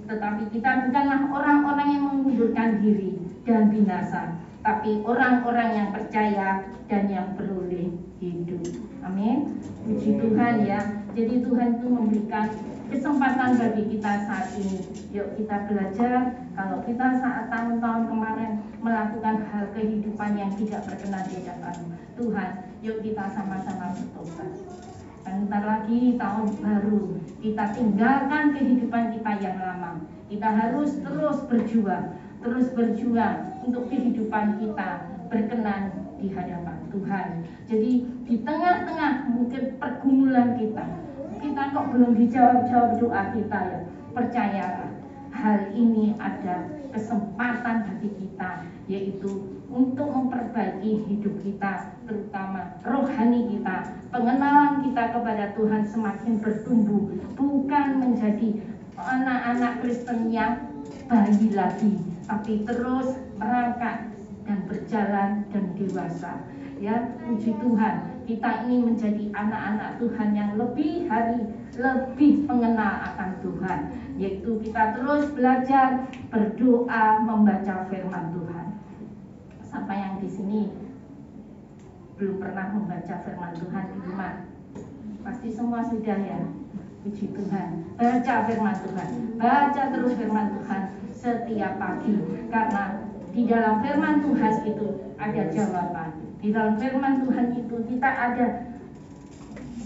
tetapi kita bukanlah orang-orang yang mengundurkan diri dan binasa, tapi orang-orang yang percaya dan yang beroleh hidup. Amin. Puji Tuhan ya. Jadi Tuhan itu memberikan kesempatan bagi kita saat ini. Yuk kita belajar. Kalau kita saat tahun-tahun kemarin melakukan hal kehidupan yang tidak berkenan di hadapan Tuhan, yuk kita sama-sama bertobat. Dan bentar lagi tahun baru, kita tinggalkan kehidupan kita yang lama. Kita harus terus berjuang untuk kehidupan kita berkenan di hadapan Tuhan. Jadi di tengah-tengah mungkin pergumulan kita kok belum dijawab doa kita ya, percayalah hal ini ada kesempatan bagi kita, yaitu untuk memperbaiki hidup kita, terutama rohani kita, pengenalan kita kepada Tuhan semakin bertumbuh, bukan menjadi anak-anak Kristen yang bayi lagi, tapi terus merangkak dan berjalan dan dewasa. Ya, puji Tuhan, kita ini menjadi anak-anak Tuhan yang lebih mengenal akan Tuhan, yaitu kita terus belajar, berdoa, membaca firman Tuhan. Siapa yang di sini belum pernah membaca firman Tuhan di rumah? Pasti semua sudah ya. Puji Tuhan. Baca firman Tuhan. Baca terus firman Tuhan setiap pagi, karena di dalam firman Tuhan itu ada jawaban. Di dalam firman Tuhan itu kita ada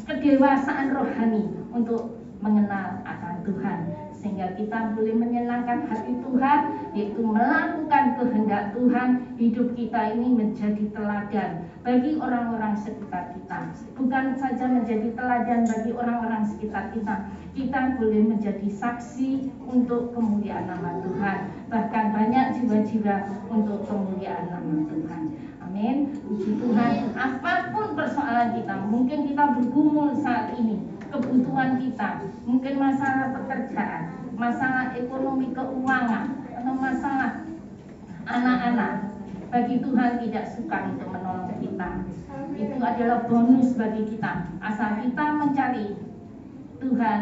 kedewasaan rohani untuk mengenal akan Tuhan, sehingga kita boleh menyenangkan hati Tuhan, yaitu melakukan kehendak Tuhan. Hidup kita ini menjadi teladan bagi orang-orang sekitar kita. Bukan saja menjadi teladan bagi orang-orang sekitar kita, kita boleh menjadi saksi untuk kemuliaan nama Tuhan, bahkan banyak jiwa-jiwa untuk kemuliaan nama Tuhan. Amin. Puji Tuhan. Apapun persoalan kita, mungkin kita bergumul saat ini, kebutuhan kita, mungkin masalah pekerjaan, masalah ekonomi keuangan, atau masalah anak-anak, bagi Tuhan tidak suka untuk menolong kita. Itu adalah bonus bagi kita, asal kita mencari Tuhan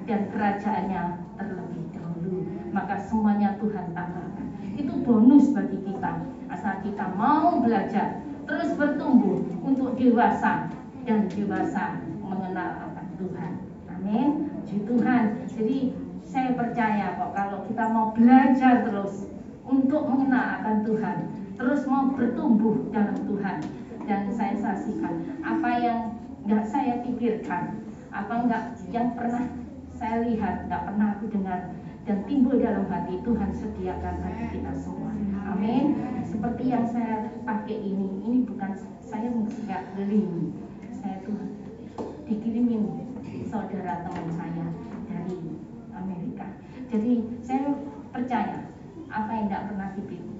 dan kerajaannya terlebih dahulu, maka semuanya Tuhan tambahkan. Itu bonus bagi kita, asal kita mau belajar terus bertumbuh untuk dewasa dan dewasa mengenal akan Tuhan. Amin. Puji Tuhan. Jadi saya percaya kok kalau kita mau belajar terus untuk mengenal akan Tuhan, terus mau bertumbuh dalam Tuhan, dan saya saksikan apa yang nggak saya pikirkan, apa nggak yang pernah saya lihat, nggak pernah aku dengar dan timbul dalam hati, Tuhan sediakan bagi kita semua. Amin. Seperti yang saya pakai ini bukan saya nggak beli, saya tuh dikirimin saudara teman saya dari Amerika. Jadi saya percaya apa yang tidak pernah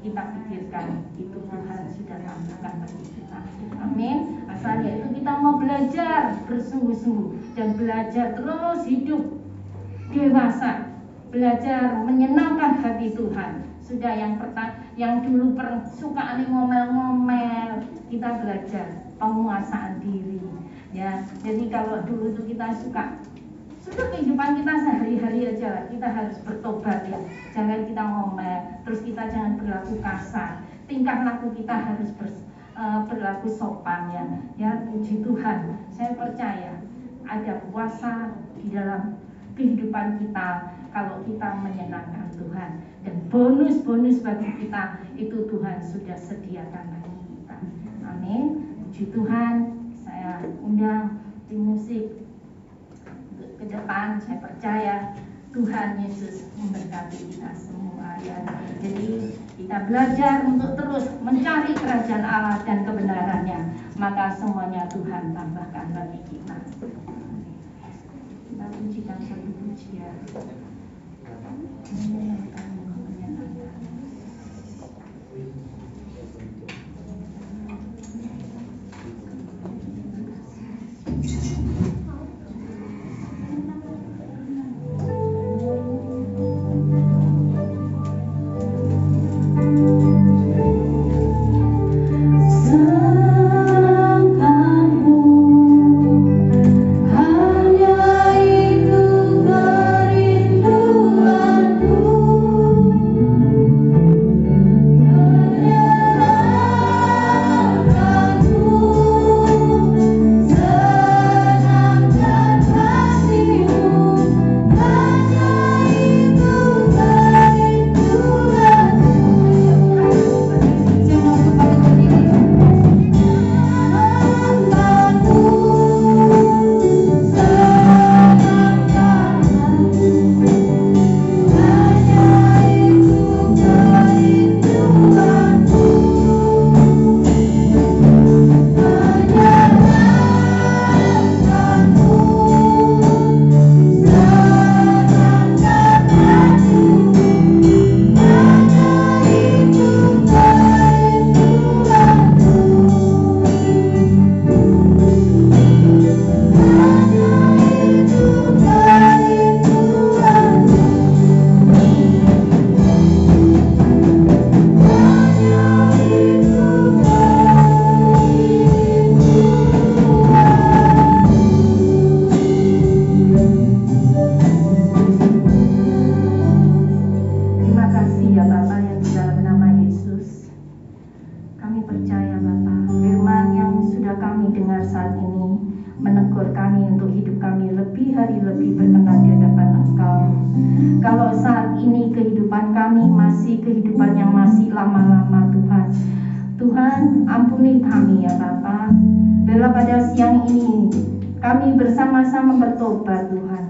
kita pikirkan itu Tuhan sudah tambahkan bagi kita. Amin. Asalnya itu kita mau belajar bersungguh-sungguh dan belajar terus hidup dewasa, belajar menyenangkan hati Tuhan. Sudah yang dulu suka ngomel-ngomel, kita belajar penguasaan diri. Ya, jadi kalau dulu tuh kita sudah kehidupan kita sehari-hari aja kita harus bertobat ya. Jangan kita ngomel, terus kita jangan berlaku kasar. Tingkah laku kita harus berlaku sopan ya. Ya, puji Tuhan. Saya percaya ada kuasa di dalam kehidupan kita kalau kita menyenangkan Tuhan, dan bonus-bonus bagi kita itu Tuhan sudah sediakan bagi kita. Amin. Puji Tuhan. Saya undang tim musik ke depan. Saya percaya Tuhan Yesus memberkati kita semua ya. Jadi kita belajar untuk terus mencari kerajaan Allah dan kebenarannya, maka semuanya Tuhan tambahkan bagi kita. Kita pujikan satu pujian. Tuhan, ampuni kami ya Bapa. Bila pada siang ini kami bersama-sama bertobat Tuhan,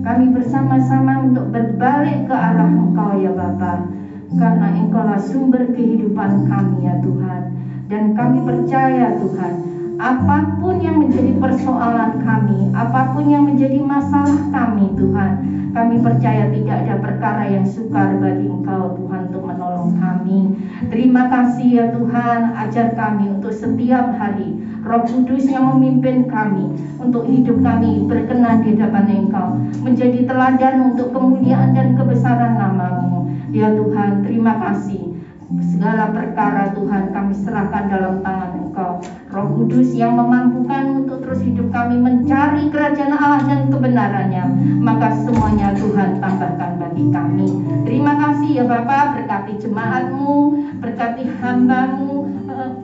kami bersama-sama untuk berbalik ke arah Engkau ya Bapa, karena Engkaulah sumber kehidupan kami ya Tuhan. Dan kami percaya Tuhan, apapun yang menjadi persoalan kami, apapun yang menjadi masalah kami Tuhan, kami percaya tidak ada perkara yang sukar bagi Engkau Tuhan untuk menolong kami. Terima kasih ya Tuhan, ajar kami untuk setiap hari Roh Kudus yang memimpin kami untuk hidup kami berkenan di hadapan Engkau, menjadi teladan untuk kemuliaan dan kebesaran nama-Mu. Ya Tuhan, terima kasih. Segala perkara Tuhan kami serahkan dalam tangan Engkau. Roh Kudus yang memampukan untuk terus hidup kami mencari kerajaan Allah dan kebenarannya, maka semuanya Tuhan tambahkan bagi kami. Terima kasih ya Bapa, berkati jemaat-Mu, berkati hamba-Mu,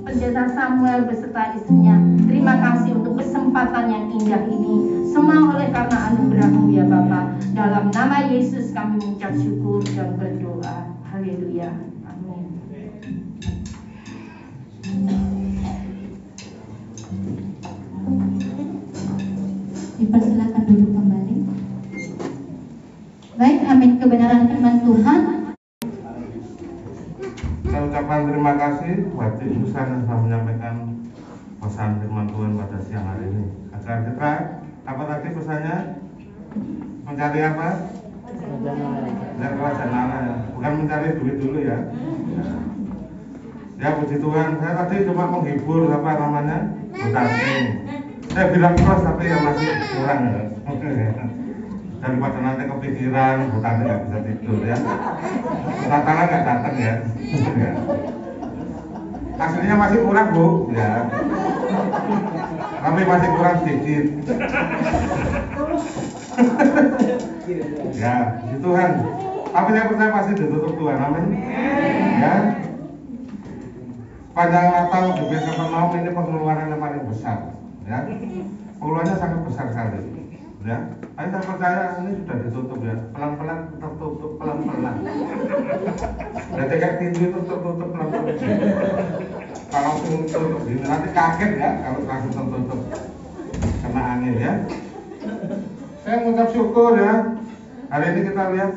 Pendeta Samuel beserta istrinya. Terima kasih untuk kesempatan yang indah ini. Semua oleh karena anugerah-Mu ya Bapa. Dalam nama Yesus kami mengucap syukur dan berdoa. Haleluya. Amin. Dipersilakan duduk kembali. Baik, amin. Kebenaran firman Tuhan. Saya ucapkan terima kasih buat Ibu Susan yang telah menyampaikan pesan firman Tuhan pada siang hari ini. Agar kita, apa tadi pesannya? Mencari apa? Mencari kerajaan Allah ya. Bukan mencari duit dulu ya. Ya puji Tuhan, saya tadi cuma menghibur apa namanya? Bertanding. Saya bilang terus tapi ya masih kurang ya. Daripada nanti kepikiran, bertanding nggak bisa tidur ya. Tantangan nggak datang ya. Aslinya masih kurang Bu, ya. Kami masih kurang sedikit. Ya, puji Tuhan. Tapi saya percaya pasti ditutup Tuhan, amin. Ya. Panjang Natal di Kapernaum ini pengeluaran yang paling besar, ya. Pengeluarannya sangat besar sekali, ya. Tapi saya percaya ini sudah ditutup ya, pelan-pelan tertutup pelan-pelan. Berarti kayak pintu itu tertutup pelan-pelan. Kalau tutup ini nanti kaget ya, kalau langsung tertutup kena angin ya. Saya mengucap syukur ya. Hari ini kita lihat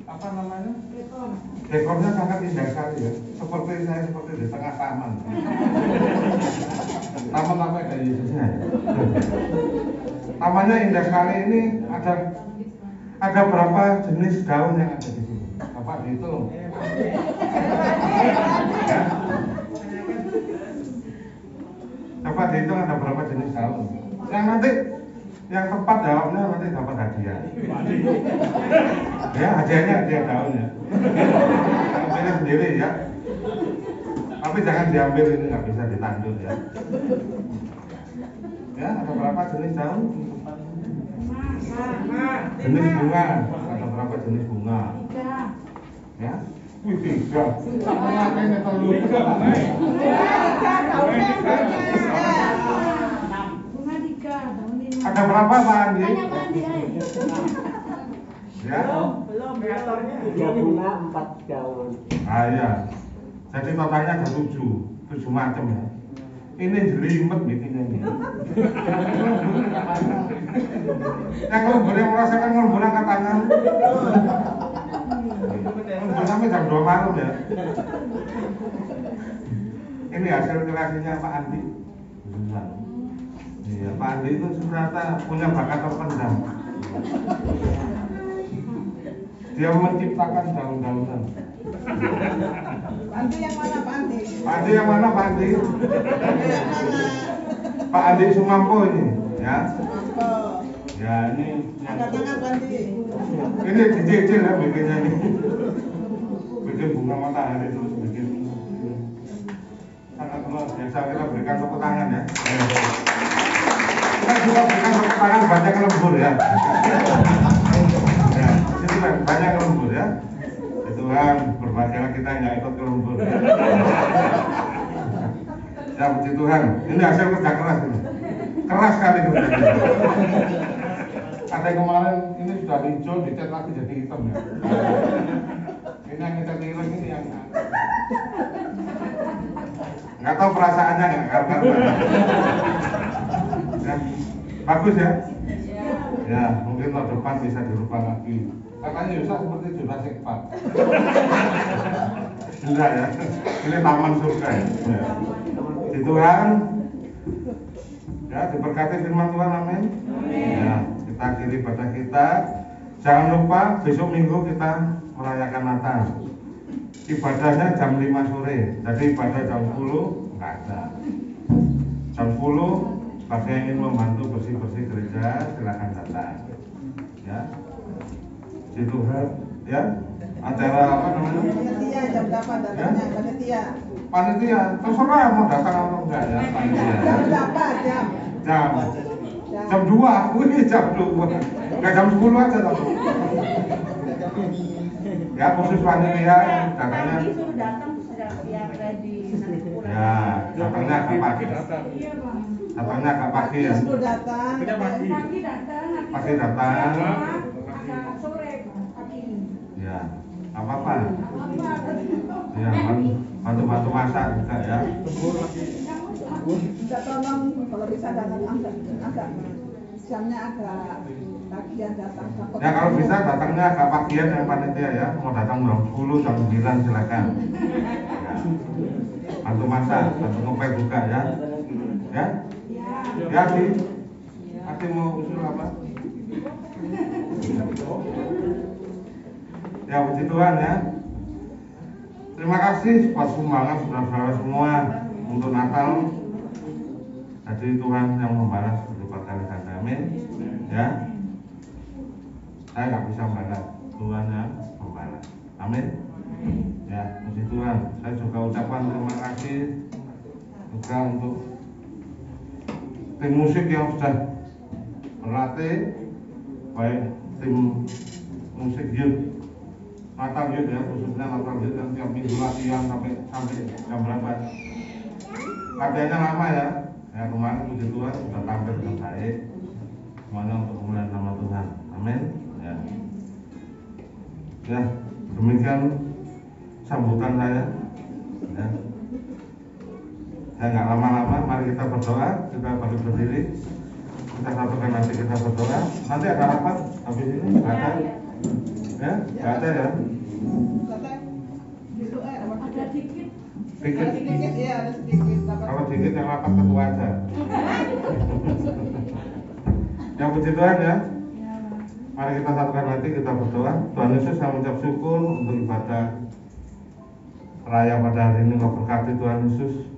apa namanya? Dekornya sangat indah sekali ya. Seperti di tengah taman. Taman apa ada Yesusnya? Tamannya indah sekali. Ini ada berapa jenis daun yang ada di sini? Bapak dihitung. Ya. Coba dihitung ada berapa jenis daun. Yang tepat jawabnya nanti dapat hadiah. Ya, hadiahnya hadiah daun ya. Pilih sendiri ya. Tapi jangan diambil, ini nggak bisa ditandur ya. Ya, ada berapa jenis daun? Jenis bunga, ada berapa jenis bunga? Ya, wih 3. Ada berapa Pak Andi? Ya? Belum. 3 bunga 4 daun. Ah iya. Jadi totalnya ada 7 macam ya. Ini jelimet bikinnya ini. Yang ngelembur yang merasakan ngelembur angkat tangan. Ngelembur sampai jam 2 malam ya. Ini hasil kreasinya Pak Andi. Iya, Pak Andi itu ternyata punya bakat terpendam. Dia menciptakan daun-daunan. Pak Andi yang mana Pak Andi? Pak Andi yang mana Pak Andi? Pak Andi Sumampo ini, ya. Ya ini. Angkat tangan Pak Andi. Ini dicicil ya bikinnya ini. Bikin bunga matahari terus bikin. Sangat luar biasa, kita berikan tepuk tangan ya. Kita juga berikan tepuk tangan banyak lembur ya. Ya, itu kan banyak lembur ya. Tuhan berbahagialah kita yang nggak ikut ke lembur. Ya puji Tuhan. Ini hasil kerja keras ini. Keras sekali kerjanya. Ada yang kemarin ini sudah hijau, dicat lagi jadi hitam ya. Ini yang kita tilang ini yang nggak tahu perasaannya nggak karena. Ya, bagus ya. Ya, mungkin tahun depan bisa dirubah lagi. Katanya Yusa seperti Jurassic Park. Enggak ya, ini taman surga ya. Di Tuhan, ya diberkati firman Tuhan, amin. Ya, kita akhiri ibadah kita. Jangan lupa besok Minggu kita merayakan Natal. Ibadahnya jam 5 sore, jadi ibadah jam 10 enggak ada. Jam 10 bagi yang ingin membantu bersih-bersih gereja silakan datang. Ya. Di Tuhan, ya. acara apa namanya? Panitia jam berapa datangnya? Panitia. Panitia, terserah mau datang atau enggak ya panitia. Jam berapa? Jam 2, wih jam 2. Enggak jam 10 aja tapi. Ya khusus panitia datangnya. Suruh datang sudah siap ready. Ya, datangnya agak pagi. Datangnya agak pagi ya. Suruh datang. Pagi datang. Sore pagi. Ya, nggak apa-apa. Ya, bantu-bantu masak juga ya. Minta tolong kalau bisa datang agak jamnya agak pagian datang. Ya kalau bisa datangnya agak pagian yang panitia ya. Mau datang jam 10, jam 9 silakan. Ya. Bantu masak, bantu ngepel juga ya. Ya? Ya, Adi mau usul apa? Ya puji Tuhan ya. Terima kasih buat sumbangan saudara-saudara semua untuk Natal. Jadi Tuhan yang membalas berlipat kali ganda. Amin. Ya. Saya nggak bisa membalas, Tuhan yang membalas. Amin. Ya, puji Tuhan. Saya juga ucapkan terima kasih juga untuk tim musik yang sudah berlatih, baik tim musik youth, Natal youth ya, khususnya Natal youth yang tiap minggu latihan sampai jam berapa? Latihannya lama ya. Ya kemarin puji Tuhan sudah tampil dengan baik. Semuanya untuk kemuliaan nama Tuhan. Amin. Ya. Ya, demikian sambutan saya. Ya. Saya nggak lama-lama, mari kita berdoa, kita balik berdiri, kita satukan nanti kita berdoa. Nanti ada rapat habis ini, nggak ada? Ya, nggak ada ya? Ada dikit. Dikit. Ya, ada sedikit. Kalau dikit yang rapat ketua aja. Yang puji Tuhan ya. Mari kita satukan nanti kita berdoa. Tuhan Yesus, saya mengucap syukur untuk ibadah raya pada hari ini. Kau berkati Tuhan Yesus.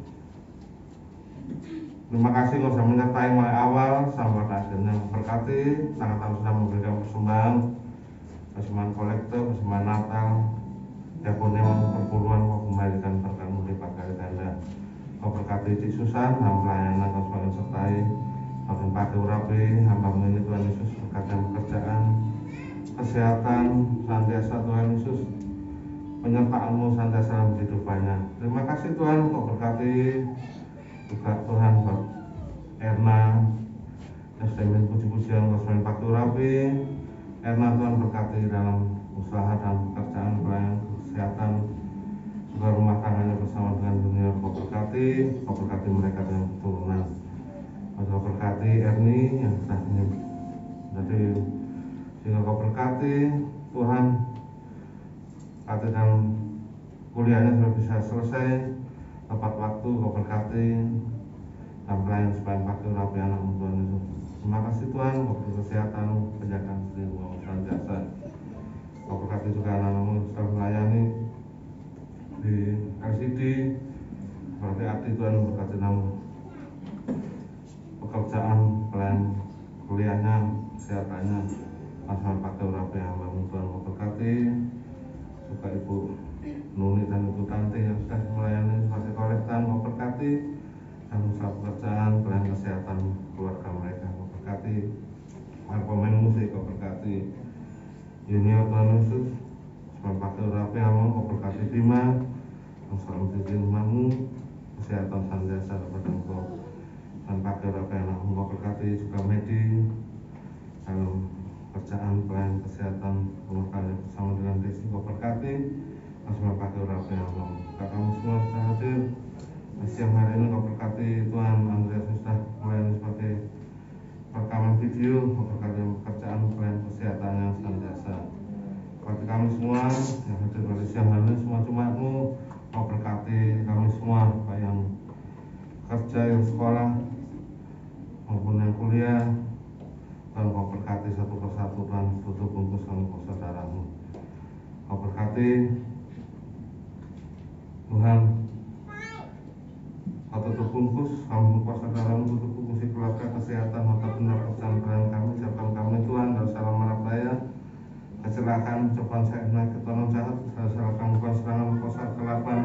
Terima kasih Kau sudah menyertai mulai awal sampai pada akhirnya. Berkati sangat harus sudah memberikan persembahan kolektor, persembahan Natal. Diakonia perpuluhan Kau kembalikan berkat-Mu lipat kali ganda. Kau berkati Cik Susan dalam pelayanan Kau semakin sertai. Makin pakai urapi hamba-Mu ini Tuhan Yesus, berkati pekerjaan, kesehatan, senantiasa Tuhan Yesus, penyertaan-Mu senantiasa dalam kehidupannya. Terima kasih Tuhan, Kau berkati juga Tuhan buat Erna yang sudah ingin puji-pujian Kau semakin pakai urapi. Erna Tuhan berkati dalam usaha dan pekerjaan, pelayanan, kesehatan, juga rumah tangganya bersama dengan dunia. Kau berkati mereka dengan keturunan. Kau berkati Erni yang sudah ini, jadi sehingga Kau berkati Tuhan, berkati dalam kuliahnya sudah bisa selesai tepat waktu. Kau berkati dan pelayan supaya pakai urapi anak-Mu Tuhan Yesus. Terima kasih Tuhan, Kau beri kesehatan, penjagaan setiap senantiasa. Kau berkati juga anak-anak-Mu sudah melayani di LCD, berarti arti Tuhan berkati dalam pekerjaan, pelayan kuliahnya, kesehatannya, masalah pakai urapi yang Tuhan Kau berkati juga Ibu Nuni dan Ibu Tanti yang sudah melayani sebagai kolektan. Kau berkati dan usaha pekerjaan, pelayan kesehatan keluarga mereka. Kau berkati para pemain musik. Kau berkati junior Tuhan Yesus sebagai pakai urapi yang Kau berkati Bima yang selalu menjadi rumah-Mu, kesehatan senantiasa kepada Engkau dan pakai urapi anak-Mu. Kau berkati juga Medi dalam kerjaan, pelayan kesehatan rumah tangga bersama dengan Desi. Kau berkati semua pakai urapi anak-Mu. Kami semua sudah hadir siang hari ini. Kau berkati Tuhan Andreas sudah melayani sebagai rekaman video. Kau berkati pekerjaan, pelayan kesehatan yang senantiasa. Berkati kami semua yang hadir pada siang hari ini, semua jemaat-Mu. Kau berkati kami semua, baik yang kerja, yang sekolah maupun yang kuliah. Dan Kau berkati satu persatu Tuhan, tutup bungkus kami saudara-Mu. Kau berkati Tuhan, Kau tutup bungkus kami saudara-Mu, tutup bungkus keluarga, kesehatan, mata benar, pekerjaan kami, siapkan kami Tuhan dari salam marah raya kecelakaan, cobaan saya penyakit, tolong jahat, serahkan bukan serangan, kosa, kelapan,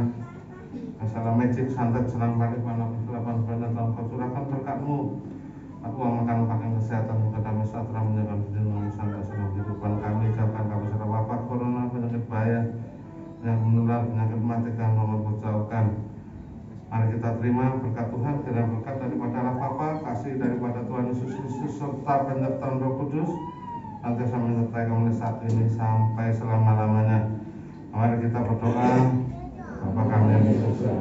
masalah magic, santet, serang balik, mana kelapan, sebenarnya dalam kau curahkan berkat-Mu. Aku makan kesehatan kepada kami saat terang menjaga perlindungan santet seluruh kehidupan kami, jauhkan kami serta wabah corona, penyakit bahaya yang menular, penyakit mematikan, mohon jauhkan. Mari kita terima berkat Tuhan, dan berkat daripada Allah Bapa, kasih daripada Tuhan Yesus Kristus, serta penyertaan Roh Kudus, nanti saya menyertai kamu saat ini sampai selama-lamanya. Mari kita berdoa. Bapa kami yang di surga,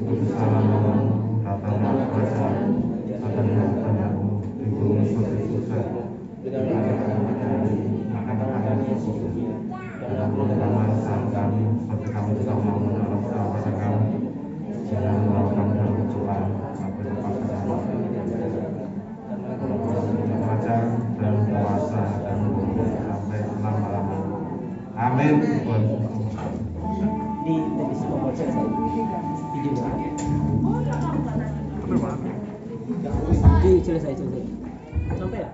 dikuduskan namamu, datanglah kerajaan-Mu, datanglah kehendakmu di bumi seperti di surga. Berikanlah kami hari ini makanan kami yang secukupnya, dan ampunilah dosa kami seperti kami juga mengampuni orang bersalah pada kami. Jangan membawa kami dalam pencobaan, tapi lepaskan kami dari kerajaan dan kuasa dan kemuliaan sampai selama-lamanya. Amin. Di televisi komputer saya video selesai sampai ya.